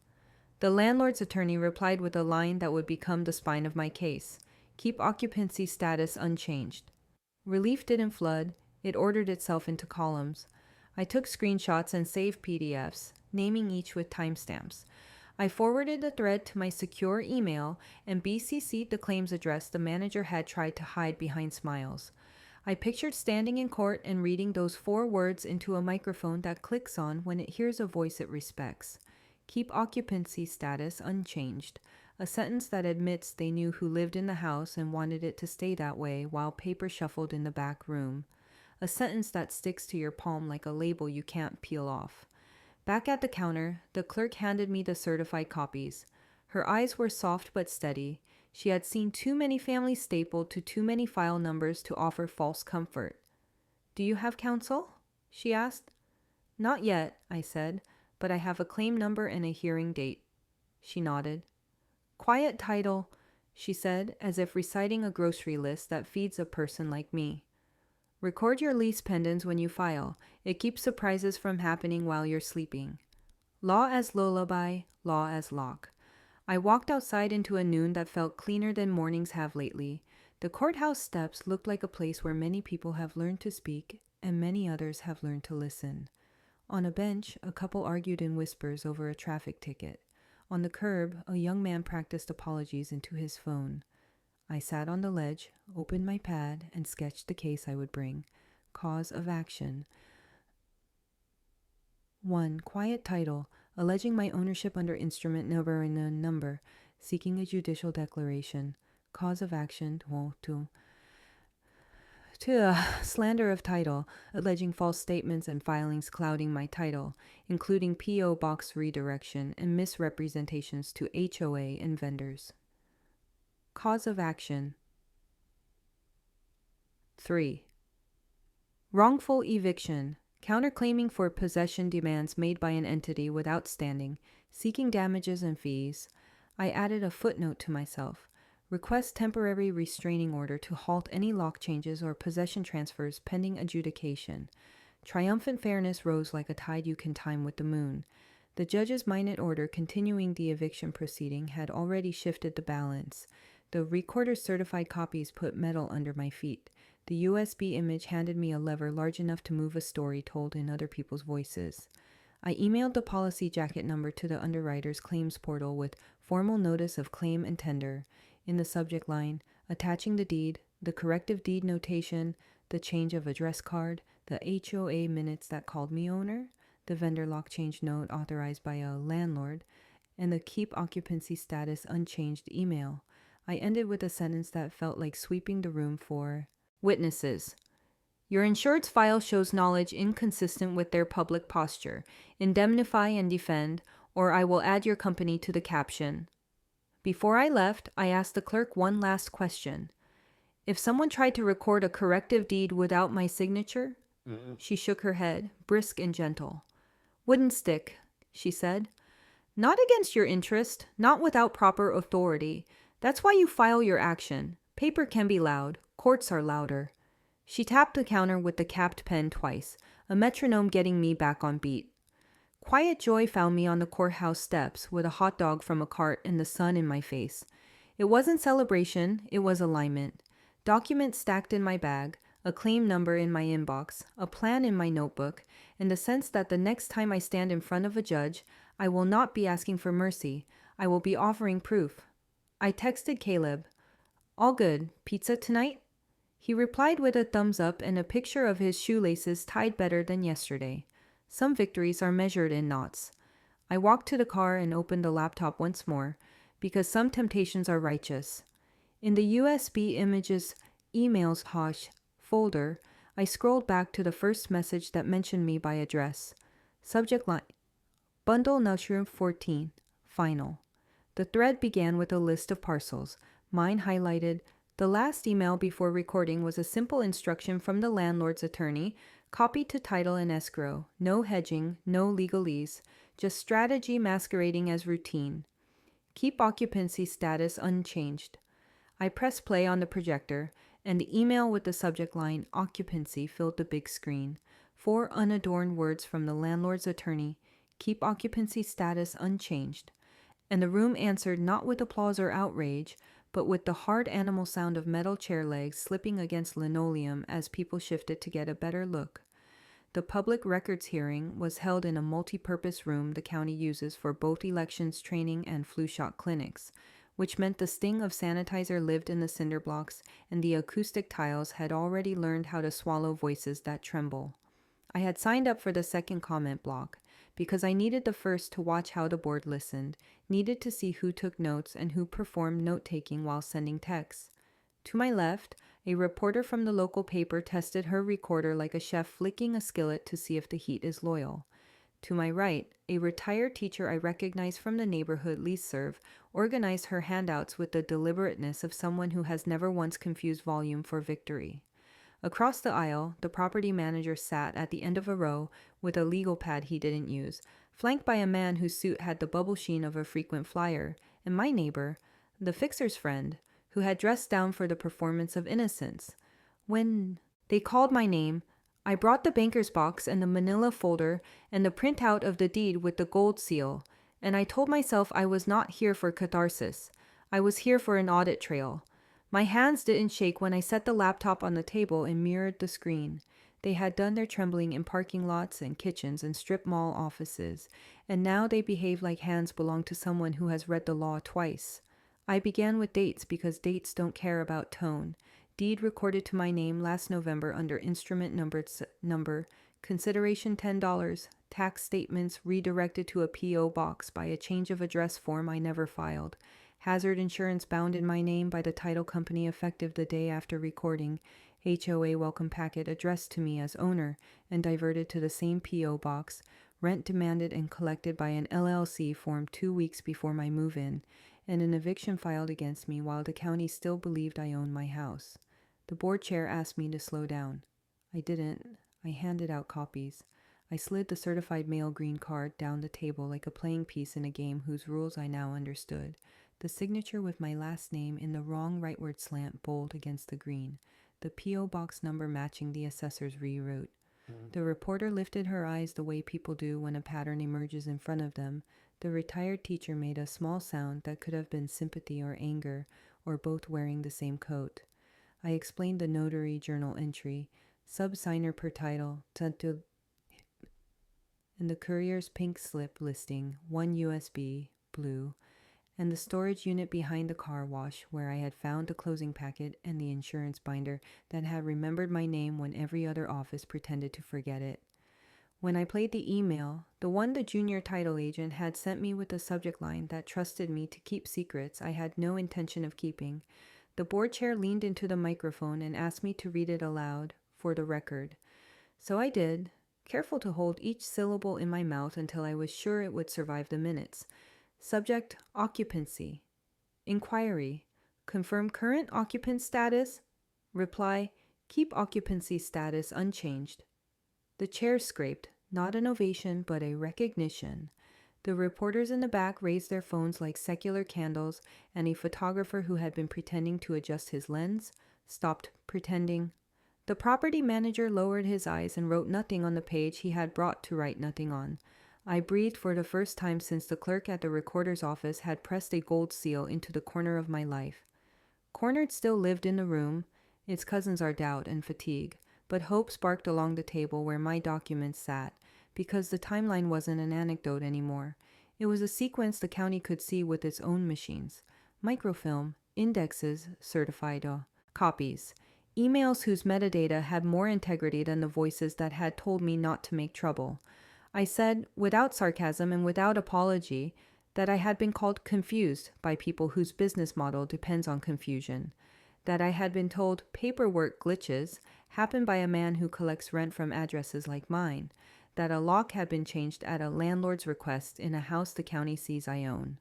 The landlord's attorney replied with a line that would become the spine of my case. Keep occupancy status unchanged. Relief didn't flood. It ordered itself into columns. I took screenshots and saved PDFs, naming each with timestamps. I forwarded the thread to my secure email and BCC'd the claims address the manager had tried to hide behind smiles. I pictured standing in court and reading those 4 words into a microphone that clicks on when it hears a voice it respects. Keep occupancy status unchanged, a sentence that admits they knew who lived in the house and wanted it to stay that way while paper shuffled in the back room. A sentence that sticks to your palm like a label you can't peel off. Back at the counter, the clerk handed me the certified copies. Her eyes were soft but steady. She had seen too many families stapled to too many file numbers to offer false comfort. Do you have counsel? She asked. Not yet, I said, but I have a claim number and a hearing date. She nodded. Quiet title, she said, as if reciting a grocery list that feeds a person like me. Record your lease pendants when you file. It keeps surprises from happening while you're sleeping. Law as lullaby, law as lock. I walked outside into a noon that felt cleaner than mornings have lately. The courthouse steps looked like a place where many people have learned to speak and many others have learned to listen. On a bench, a couple argued in whispers over a traffic ticket. On the curb, a young man practiced apologies into his phone. I sat on the ledge, opened my pad, and sketched the case I would bring. Cause of action. 1. Quiet title, alleging my ownership under instrument number, seeking a judicial declaration. Cause of action, 2. to slander of title, alleging false statements and filings clouding my title, including P.O. box redirection and misrepresentations to HOA and vendors. Cause of action. 3. Wrongful eviction. Counterclaiming for possession demands made by an entity without standing, seeking damages and fees. I added a footnote to myself. Request temporary restraining order to halt any lock changes or possession transfers pending adjudication. Triumphant fairness rose like a tide you can time with the moon. The judge's minute order continuing the eviction proceeding had already shifted the balance. The recorder's certified copies put metal under my feet. The USB image handed me a lever large enough to move a story told in other people's voices. I emailed the policy jacket number to the underwriter's claims portal with formal notice of claim and tender. In the subject line, attaching the deed, the corrective deed notation, the change of address card, the HOA minutes that called me owner, the vendor lock change note authorized by a landlord, and the keep occupancy status unchanged email. I ended with a sentence that felt like sweeping the room for witnesses. Your insured's file shows knowledge inconsistent with their public posture. Indemnify and defend, or I will add your company to the caption. Before I left, I asked the clerk one last question. If someone tried to record a corrective deed without my signature? She shook her head, brisk and gentle. Wouldn't stick, she said. Not against your interest, not without proper authority. That's why you file your action. Paper can be loud. Courts are louder. She tapped the counter with the capped pen twice, a metronome getting me back on beat. Quiet joy found me on the courthouse steps with a hot dog from a cart and the sun in my face. It wasn't celebration, it was alignment. Documents stacked in my bag, a claim number in my inbox, a plan in my notebook, and the sense that the next time I stand in front of a judge, I will not be asking for mercy. I will be offering proof. I texted Caleb. All good. Pizza tonight? He replied with a thumbs up and a picture of his shoelaces tied better than yesterday. Some victories are measured in knots. I walked to the car and opened the laptop once more, because some temptations are righteous. In the USB images emails hash folder, I scrolled back to the first message that mentioned me by address. Subject line, Bundle Nutshroom 14, Final. The thread began with a list of parcels, mine highlighted. The last email before recording was a simple instruction from the landlord's attorney, copied to title and escrow. No hedging, no legalese, just strategy masquerading as routine. Keep occupancy status unchanged. I pressed play on the projector, and the email with the subject line occupancy filled the big screen. 4 unadorned words from the landlord's attorney, keep occupancy status unchanged. And the room answered not with applause or outrage, but with the hard animal sound of metal chair legs slipping against linoleum as people shifted to get a better look. The public records hearing was held in a multi-purpose room the county uses for both elections training and flu shot clinics, which meant the sting of sanitizer lived in the cinder blocks and the acoustic tiles had already learned how to swallow voices that tremble. I had signed up for the second comment block because I needed the first to watch how the board listened, needed to see who took notes and who performed note-taking while sending texts. To my left, a reporter from the local paper tested her recorder like a chef flicking a skillet to see if the heat is loyal. To my right, a retired teacher I recognized from the neighborhood listserv organized her handouts with the deliberateness of someone who has never once confused volume for victory. Across the aisle, the property manager sat at the end of a row with a legal pad he didn't use, flanked by a man whose suit had the bubble sheen of a frequent flyer, and my neighbor, the fixer's friend, who had dressed down for the performance of innocence. When they called my name, I brought the banker's box and the manila folder and the printout of the deed with the gold seal, and I told myself I was not here for catharsis. I was here for an audit trail. My hands didn't shake when I set the laptop on the table and mirrored the screen. They had done their trembling in parking lots and kitchens and strip mall offices, and now they behave like hands belong to someone who has read the law twice. I began with dates because dates don't care about tone. Deed recorded to my name last November under instrument number, consideration $10, tax statements redirected to a P.O. box by a change of address form I never filed. Hazard insurance bound in my name by the title company effective the day after recording, HOA welcome packet addressed to me as owner and diverted to the same P.O. box, rent demanded and collected by an LLC formed 2 weeks before my move-in, and an eviction filed against me while the county still believed I owned my house. The board chair asked me to slow down. I didn't. I handed out copies. I slid the certified mail green card down the table like a playing piece in a game whose rules I now understood. The signature with my last name in the wrong rightward slant bold against the green. The P.O. box number matching the assessor's reroute. The reporter lifted her eyes the way people do when a pattern emerges in front of them. The retired teacher made a small sound that could have been sympathy or anger, or both wearing the same coat. I explained the notary journal entry, sub-signer per title, and the courier's pink slip listing, 1 USB, blue, and the storage unit behind the car wash where I had found the closing packet and the insurance binder that had remembered my name when every other office pretended to forget it. When I played the email, the one the junior title agent had sent me with the subject line that trusted me to keep secrets I had no intention of keeping, the board chair leaned into the microphone and asked me to read it aloud for the record. So I did, careful to hold each syllable in my mouth until I was sure it would survive the minutes. Subject, occupancy. Inquiry, confirm current occupant status. Reply, keep occupancy status unchanged. The chair scraped, not an ovation, but a recognition. The reporters in the back raised their phones like secular candles, and a photographer who had been pretending to adjust his lens stopped pretending. The property manager lowered his eyes and wrote nothing on the page he had brought to write nothing on. I breathed for the first time since the clerk at the recorder's office had pressed a gold seal into the corner of my life. Cornered still lived in the room. Its cousins are doubt and fatigue, but hope sparked along the table where my documents sat, because the timeline wasn't an anecdote anymore. It was a sequence the county could see with its own machines. Microfilm, indexes, certified copies. Emails whose metadata had more integrity than the voices that had told me not to make trouble. I said, without sarcasm and without apology, that I had been called confused by people whose business model depends on confusion, that I had been told paperwork glitches happen by a man who collects rent from addresses like mine, that a lock had been changed at a landlord's request in a house the county sees I own.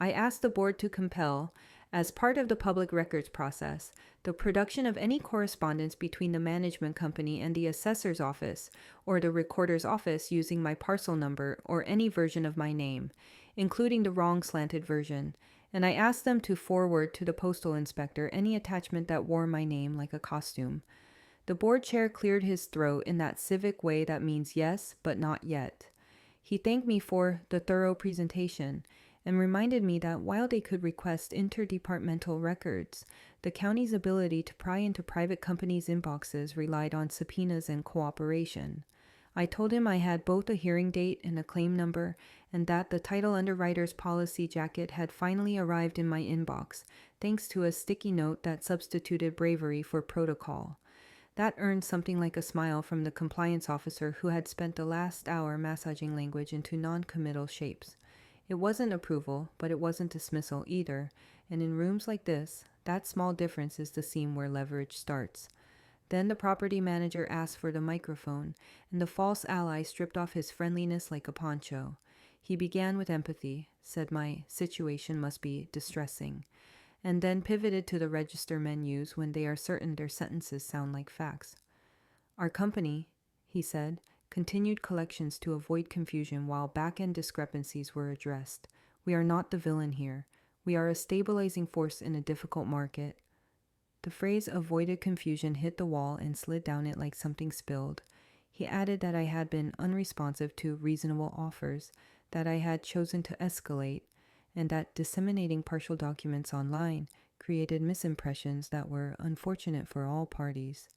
I asked the board to compel, as part of the public records process, the production of any correspondence between the management company and the assessor's office or the recorder's office using my parcel number or any version of my name, including the wrong slanted version, and I asked them to forward to the postal inspector any attachment that wore my name like a costume. The board chair cleared his throat in that civic way that means yes, but not yet. He thanked me for the thorough presentation and reminded me that while they could request interdepartmental records, the county's ability to pry into private companies' inboxes relied on subpoenas and cooperation. I told him I had both a hearing date and a claim number, and that the title underwriter's policy jacket had finally arrived in my inbox, thanks to a sticky note that substituted bravery for protocol. That earned something like a smile from the compliance officer who had spent the last hour massaging language into non-committal shapes. It wasn't approval, but it wasn't dismissal either, and in rooms like this, that small difference is the seam where leverage starts. Then the property manager asked for the microphone, and the false ally stripped off his friendliness like a poncho. He began with empathy, said my situation must be distressing, and then pivoted to the register menus when they are certain their sentences sound like facts. Our company, he said, continued collections to avoid confusion while back-end discrepancies were addressed. We are not the villain here. We are a stabilizing force in a difficult market. The phrase avoided confusion hit the wall and slid down it like something spilled. He added that I had been unresponsive to reasonable offers, that I had chosen to escalate, and that disseminating partial documents online created misimpressions that were unfortunate for all parties.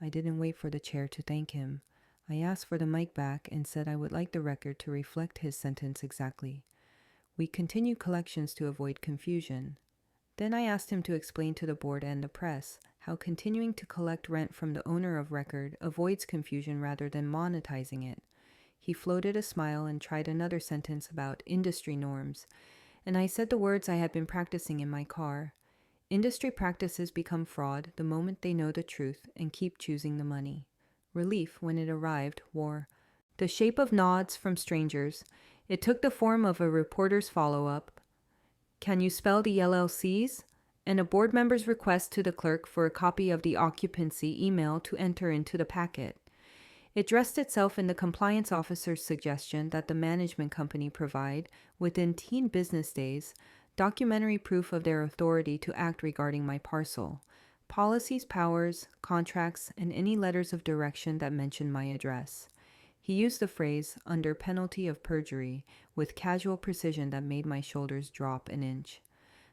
I didn't wait for the chair to thank him. I asked for the mic back and said I would like the record to reflect his sentence exactly. We continued collections to avoid confusion. Then I asked him to explain to the board and the press how continuing to collect rent from the owner of record avoids confusion rather than monetizing it. He floated a smile and tried another sentence about industry norms, and I said the words I had been practicing in my car. Industry practices become fraud the moment they know the truth and keep choosing the money. Relief, when it arrived, wore the shape of nods from strangers. It took the form of a reporter's follow-up. Can you spell the LLCs? And a board member's request to the clerk for a copy of the occupancy email to enter into the packet. It dressed itself in the compliance officer's suggestion that the management company provide, within 10 business days, documentary proof of their authority to act regarding my parcel, policies, powers, contracts, and any letters of direction that mention my address. He used the phrase, under penalty of perjury, with casual precision that made my shoulders drop an inch.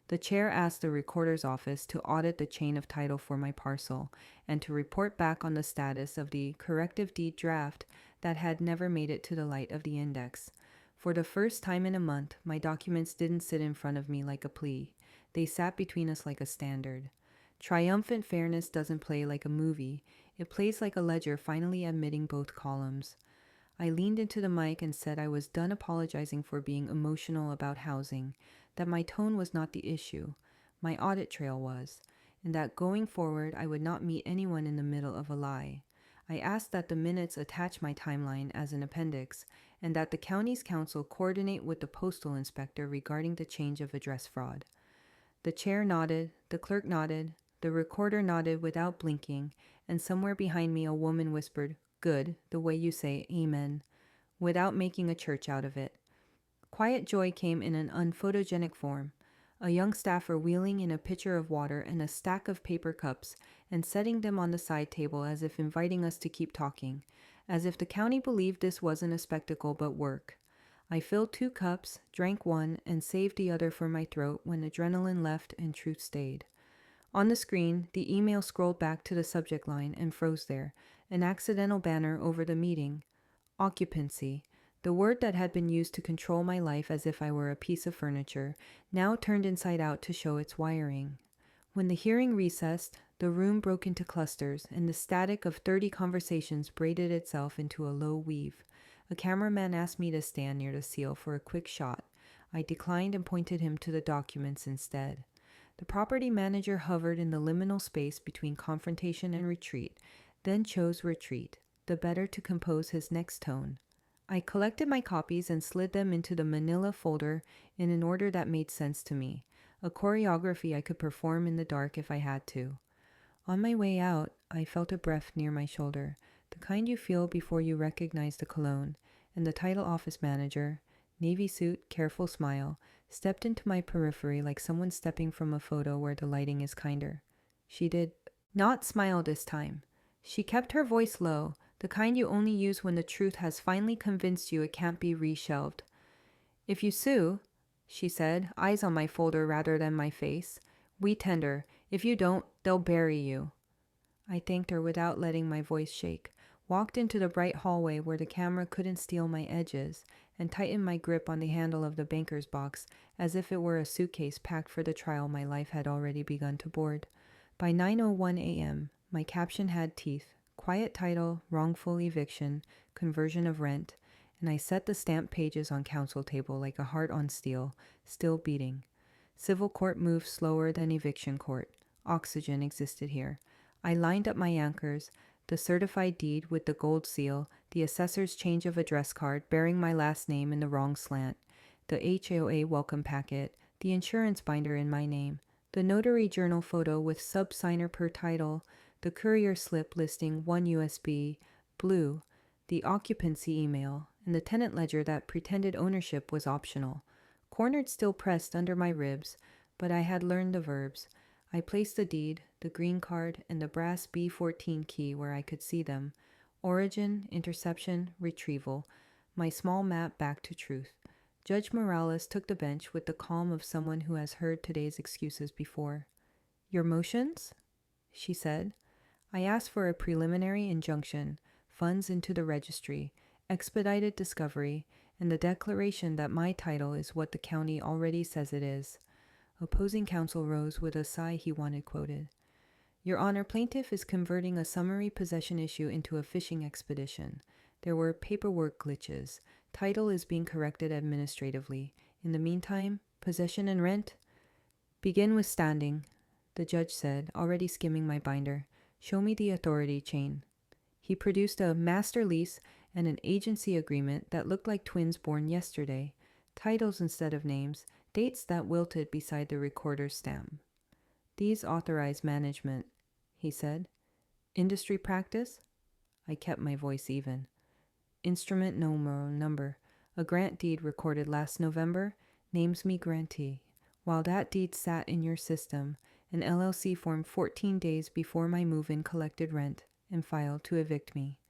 The chair asked the recorder's office to audit the chain of title for my parcel and to report back on the status of the corrective deed draft that had never made it to the light of the index. For the first time in a month, my documents didn't sit in front of me like a plea. They sat between us like a standard. Triumphant fairness doesn't play like a movie. It plays like a ledger finally admitting both columns. I leaned into the mic and said I was done apologizing for being emotional about housing, that my tone was not the issue, my audit trail was, and that going forward I would not meet anyone in the middle of a lie. I asked that the minutes attach my timeline as an appendix, and that the county's counsel coordinate with the postal inspector regarding the change of address fraud. The chair nodded, the clerk nodded, the recorder nodded without blinking, and somewhere behind me a woman whispered, "Good, the way you say amen," without making a church out of it. Quiet joy came in an unphotogenic form. A young staffer wheeling in a pitcher of water and a stack of paper cups and setting them on the side table as if inviting us to keep talking, as if the county believed this wasn't a spectacle but work. I filled 2 cups, drank one, and saved the other for my throat when adrenaline left and truth stayed. On the screen, the email scrolled back to the subject line and froze there, an accidental banner over the meeting. Occupancy, the word that had been used to control my life as if I were a piece of furniture, now turned inside out to show its wiring. When the hearing recessed, the room broke into clusters, and the static of 30 conversations braided itself into a low weave. A cameraman asked me to stand near the seal for a quick shot. I declined and pointed him to the documents instead. The property manager hovered in the liminal space between confrontation and retreat, then chose retreat, the better to compose his next tone. I collected my copies and slid them into the manila folder in an order that made sense to me, a choreography I could perform in the dark if I had to. On my way out, I felt a breath near my shoulder, the kind you feel before you recognize the cologne, and the title office manager, navy suit, careful smile, stepped into my periphery like someone stepping from a photo where the lighting is kinder. She did not smile this time. She kept her voice low, the kind you only use when the truth has finally convinced you it can't be reshelved. "If you sue," she said, eyes on my folder rather than my face, "we tender. If you don't, they'll bury you." I thanked her without letting my voice shake, walked into the bright hallway where the camera couldn't steal my edges, and tightened my grip on the handle of the banker's box as if it were a suitcase packed for the trial my life had already begun to board. By 9:01 a.m., my caption had teeth. Quiet title, wrongful eviction, conversion of rent, and I set the stamped pages on counsel table like a heart on steel, still beating. Civil court moved slower than eviction court. Oxygen existed here. I lined up my anchors, the certified deed with the gold seal, the assessor's change of address card bearing my last name in the wrong slant, the HOA welcome packet, the insurance binder in my name, the notary journal photo with sub-signer per title, the courier slip listing 1 USB, blue, the occupancy email, and the tenant ledger that pretended ownership was optional. Cornered still pressed under my ribs, but I had learned the verbs. I placed the deed, the green card, and the brass B14 key where I could see them. Origin, interception, retrieval. My small map back to truth. Judge Morales took the bench with the calm of someone who has heard today's excuses before. "Your motions?" she said. I asked for a preliminary injunction, funds into the registry, expedited discovery, and the declaration that my title is what the county already says it is. Opposing counsel rose with a sigh he wanted quoted. "Your Honor, plaintiff is converting a summary possession issue into a fishing expedition. There were paperwork glitches. Title is being corrected administratively. In the meantime, possession and rent? Begin with standing." the judge said, already skimming my binder. "Show me the authority chain." He produced a master lease and an agency agreement that looked like twins born yesterday, titles instead of names, dates that wilted beside the recorder's stamp. "These authorize management," he said. "Industry practice?" I kept my voice even. "Instrument number. A grant deed recorded last November names me grantee. While that deed sat in your system, an LLC formed 14 days before my move-in collected rent and filed to evict me."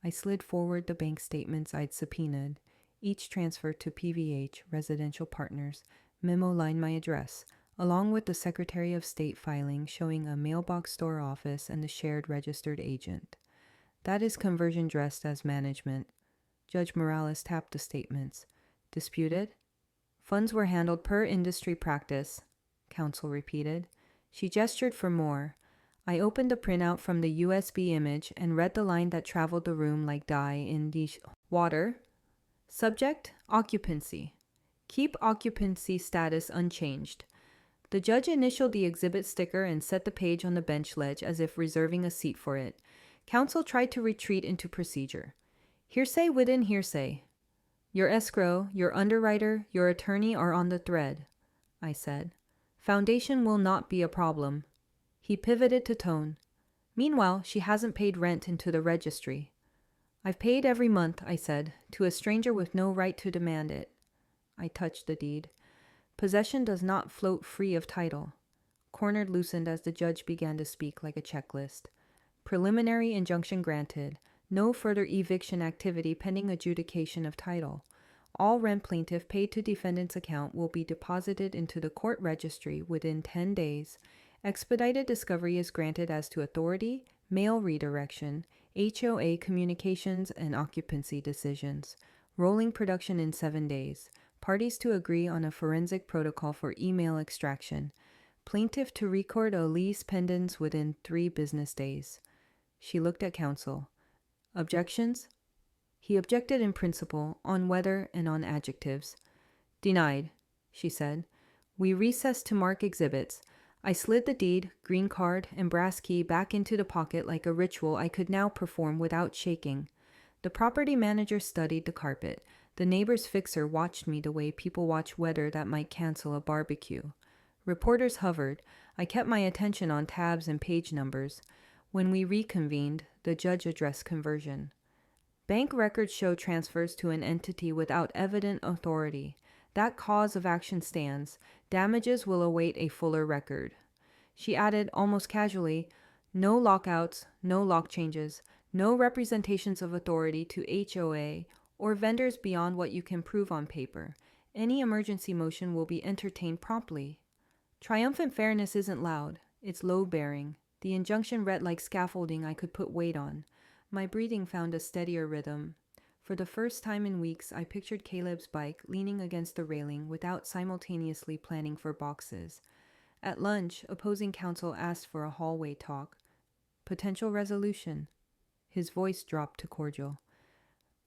I slid forward the bank statements I'd subpoenaed, each transferred to PVH Residential Partners, memo lined my address, along with the Secretary of State filing showing a mailbox store office and the shared registered agent. "That is conversion dressed as management." Judge Morales tapped the statements. "Disputed?" "Funds were handled per industry practice," counsel repeated. She gestured for more. I opened the printout from the USB image and read the line that traveled the room like dye in the water. Subject, occupancy. Keep occupancy status unchanged. The judge initialed the exhibit sticker and set the page on the bench ledge as if reserving a seat for it. Counsel tried to retreat into procedure. "Hearsay within hearsay. Your escrow, your underwriter, your attorney are on the thread," I said. "Foundation will not be a problem." He pivoted to tone. "Meanwhile, she hasn't paid rent into the registry." "I've paid every month," I said, "to a stranger with no right to demand it." I touched the deed. "Possession does not float free of title." Cornered loosened as the judge began to speak like a checklist. "Preliminary injunction granted. No further eviction activity pending adjudication of title. All rent plaintiff paid to defendant's account will be deposited into the court registry within 10 days. Expedited discovery is granted as to authority, mail redirection, HOA communications, and occupancy decisions. Rolling production in 7 days. Parties to agree on a forensic protocol for email extraction. Plaintiff to record a lease pendens within 3 business days." She looked at counsel. "Objections?" He objected in principle, on whether and on adjectives. "Denied," she said. We recessed to mark exhibits. I slid the deed, green card, and brass key back into the pocket like a ritual I could now perform without shaking. The property manager studied the carpet. The neighbor's fixer watched me the way people watch weather that might cancel a barbecue. Reporters hovered. I kept my attention on tabs and page numbers. When we reconvened, the judge addressed conversion. "Bank records show transfers to an entity without evident authority. That cause of action stands. Damages will await a fuller record." She added, almost casually, "No lockouts, no lock changes, no representations of authority to HOA or vendors beyond what you can prove on paper. Any emergency motion will be entertained promptly." Triumphant fairness isn't loud. It's load-bearing. The injunction read like scaffolding I could put weight on. My breathing found a steadier rhythm. For the first time in weeks, I pictured Caleb's bike leaning against the railing without simultaneously planning for boxes. At lunch, opposing counsel asked for a hallway talk. "Potential resolution." His voice dropped to cordial.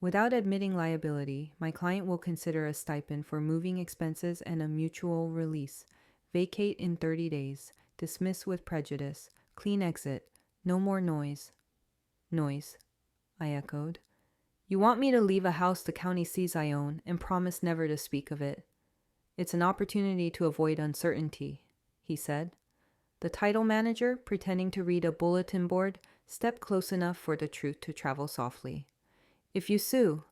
"Without admitting liability, my client will consider a stipend for moving expenses and a mutual release. Vacate in 30 days. Dismiss with prejudice. Clean exit. No more noise." "Noise," I echoed. "You want me to leave a house the county sees I own and promise never to speak of it." "It's an opportunity to avoid uncertainty," he said. The title manager, pretending to read a bulletin board, stepped close enough for the truth to travel softly. "If you sue,"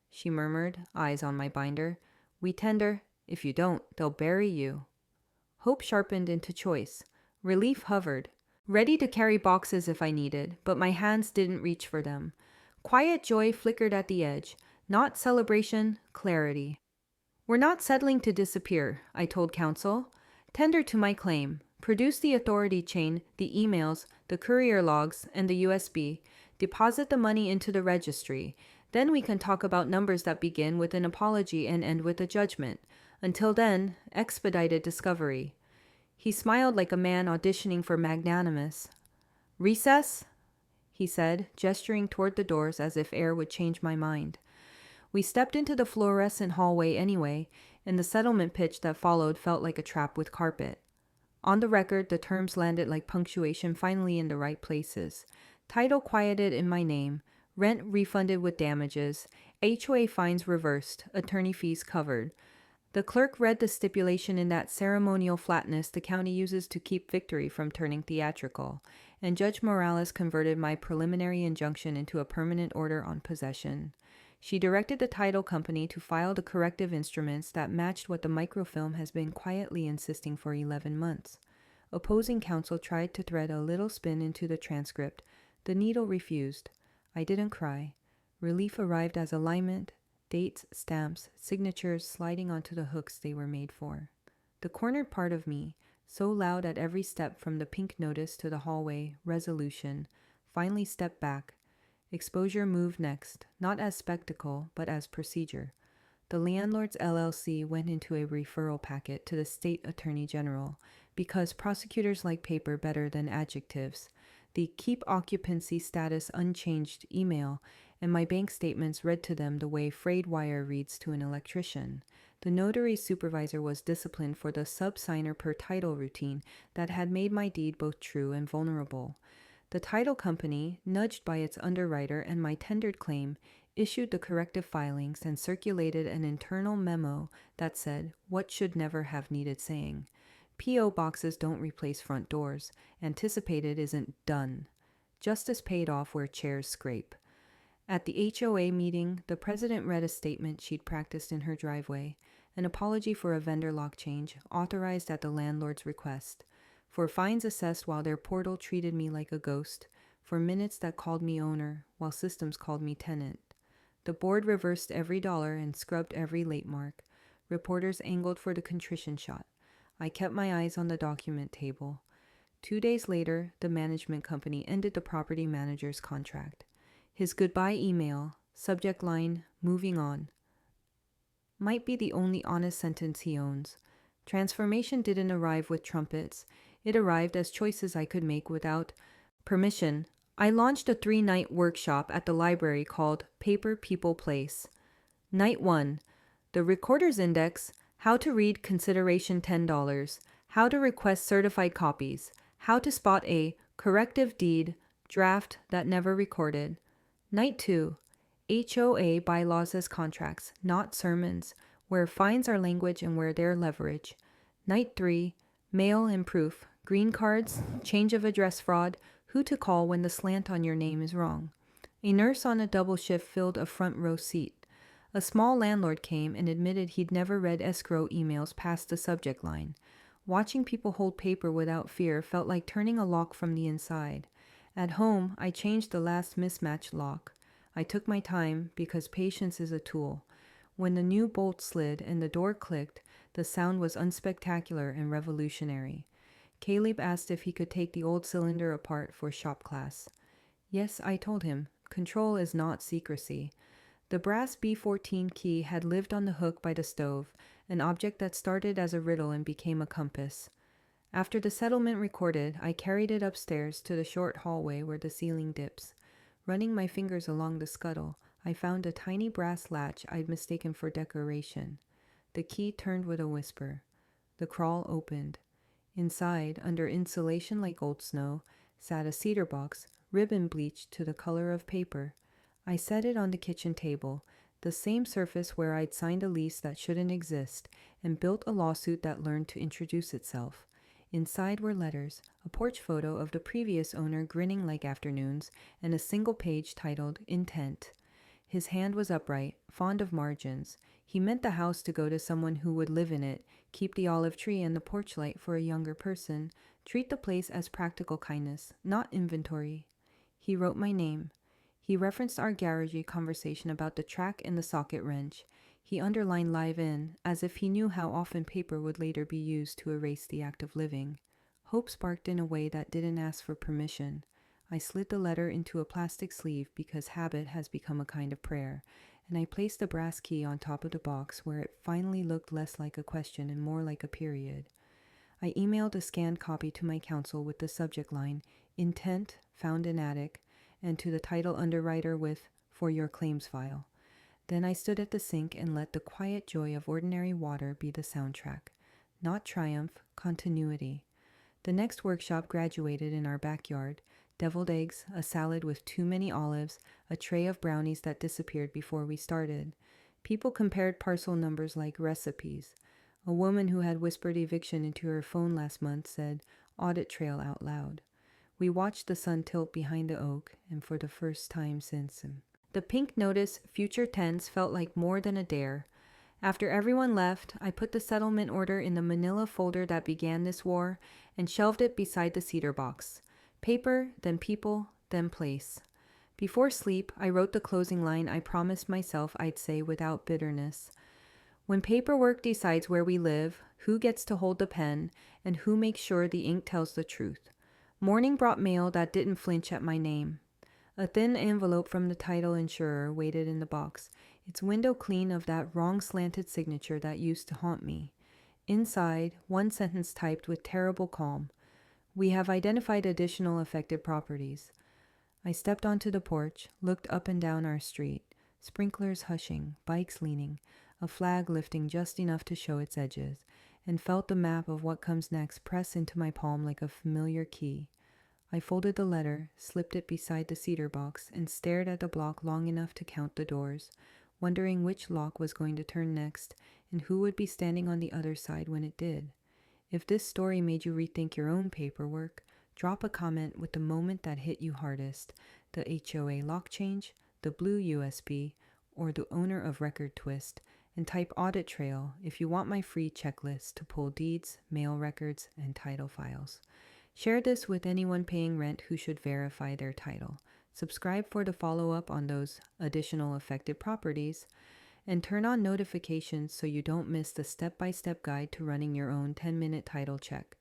she murmured, eyes on my binder, "we tender. If you don't, they'll bury you." Hope sharpened into choice. Relief hovered. Ready to carry boxes if I needed, but my hands didn't reach for them. Quiet joy flickered at the edge. Not celebration, clarity. "We're not settling to disappear," I told counsel. "Tender to my claim. Produce the authority chain, the emails, the courier logs, and the USB. Deposit the money into the registry. Then we can talk about numbers that begin with an apology and end with a judgment. Until then, expedited discovery." He smiled like a man auditioning for magnanimous. "Recess?" he said, gesturing toward the doors as if air would change my mind. We stepped into the fluorescent hallway anyway, and the settlement pitch that followed felt like a trap with carpet. On the record, the terms landed like punctuation finally in the right places. Title quieted in my name, rent refunded with damages, HOA fines reversed, attorney fees covered. The clerk read the stipulation in that ceremonial flatness the county uses to keep victory from turning theatrical, and Judge Morales converted my preliminary injunction into a permanent order on possession. She directed the title company to file the corrective instruments that matched what the microfilm has been quietly insisting for 11 months. Opposing counsel tried to thread a little spin into the transcript. The needle refused. I didn't cry. Relief arrived as alignment, dates, stamps, signatures sliding onto the hooks they were made for. The cornered part of me, so loud at every step from the pink notice to the hallway, resolution, finally stepped back. Exposure moved next, not as spectacle, but as procedure. The landlord's LLC went into a referral packet to the state attorney general because prosecutors like paper better than adjectives. The keep occupancy status unchanged email and my bank statements read to them the way frayed wire reads to an electrician. The notary supervisor was disciplined for the sub-signer per title routine that had made my deed both true and vulnerable. The title company, nudged by its underwriter and my tendered claim, issued the corrective filings and circulated an internal memo that said what should never have needed saying. P.O. boxes don't replace front doors. Anticipated isn't done. Justice paid off where chairs scrape. At the HOA meeting, the president read a statement she'd practiced in her driveway, an apology for a vendor lock change, authorized at the landlord's request, for fines assessed while their portal treated me like a ghost, for minutes that called me owner while systems called me tenant. The board reversed every dollar and scrubbed every late mark. Reporters angled for the contrition shot. I kept my eyes on the document table. 2 days later, the management company ended the property manager's contract. His goodbye email, subject line, moving on, might be the only honest sentence he owns. Transformation didn't arrive with trumpets. It arrived as choices I could make without permission. I launched a 3-night workshop at the library called Paper People Place. Night 1, the Recorder's Index, how to read consideration $10, how to request certified copies, how to spot a corrective deed draft that never recorded. Night 2, HOA bylaws as contracts, not sermons, where fines are language and where they're leverage. Night 3, mail and proof, green cards, change of address fraud, who to call when the slant on your name is wrong. A nurse on a double shift filled a front row seat. A small landlord came and admitted he'd never read escrow emails past the subject line. Watching people hold paper without fear felt like turning a lock from the inside. At home, I changed the last mismatched lock. I took my time because patience is a tool. When the new bolt slid and the door clicked, the sound was unspectacular and revolutionary. Caleb asked if he could take the old cylinder apart for shop class. Yes, I told him. Control is not secrecy. The brass B14 key had lived on the hook by the stove, an object that started as a riddle and became a compass. After the settlement recorded, I carried it upstairs to the short hallway where the ceiling dips. Running my fingers along the scuttle, I found a tiny brass latch I'd mistaken for decoration. The key turned with a whisper. The crawl opened. Inside, under insulation like old snow, sat a cedar box, ribbon bleached to the color of paper. I set it on the kitchen table, the same surface where I'd signed a lease that shouldn't exist, and built a lawsuit that learned to introduce itself. Inside were letters, a porch photo of the previous owner grinning like afternoons, and a single page titled Intent. His hand was upright, fond of margins. He meant the house to go to someone who would live in it, keep the olive tree and the porch light for a younger person, treat the place as practical kindness, not inventory. He wrote my name. He referenced our garagey conversation about the track and the socket wrench. He underlined live in, as if he knew how often paper would later be used to erase the act of living. Hope sparked in a way that didn't ask for permission. I slid the letter into a plastic sleeve because habit has become a kind of prayer, and I placed the brass key on top of the box where it finally looked less like a question and more like a period. I emailed a scanned copy to my counsel with the subject line, Intent, found in attic, and to the title underwriter with, For your claims file. Then I stood at the sink and let the quiet joy of ordinary water be the soundtrack. Not triumph, continuity. The next workshop graduated in our backyard. Deviled eggs, a salad with too many olives, a tray of brownies that disappeared before we started. People compared parcel numbers like recipes. A woman who had whispered eviction into her phone last month said audit trail out loud. We watched the sun tilt behind the oak, and for the first time since the pink notice future tense felt like more than a dare. After everyone left, I put the settlement order in the manila folder that began this war and shelved it beside the cedar box. Paper, then people, then place. Before sleep, I wrote the closing line I promised myself I'd say without bitterness. When paperwork decides where we live, who gets to hold the pen, and who makes sure the ink tells the truth. Morning brought mail that didn't flinch at my name. A thin envelope from the title insurer waited in the box, its window clean of that wrong slanted signature that used to haunt me. Inside, one sentence typed with terrible calm. We have identified additional affected properties. I stepped onto the porch, looked up and down our street. Sprinklers hushing, bikes leaning, a flag lifting just enough to show its edges, and felt the map of what comes next press into my palm like a familiar key. I folded the letter, slipped it beside the cedar box, and stared at the block long enough to count the doors, wondering which lock was going to turn next and who would be standing on the other side when it did. If this story made you rethink your own paperwork, drop a comment with the moment that hit you hardest, the HOA lock change, the blue USB, or the owner of record twist, and type audit trail if you want my free checklist to pull deeds, mail records, and title files. Share this with anyone paying rent who should verify their title. Subscribe for the follow-up on those additional affected properties, and turn on notifications so you don't miss the step-by-step guide to running your own 10-minute title check.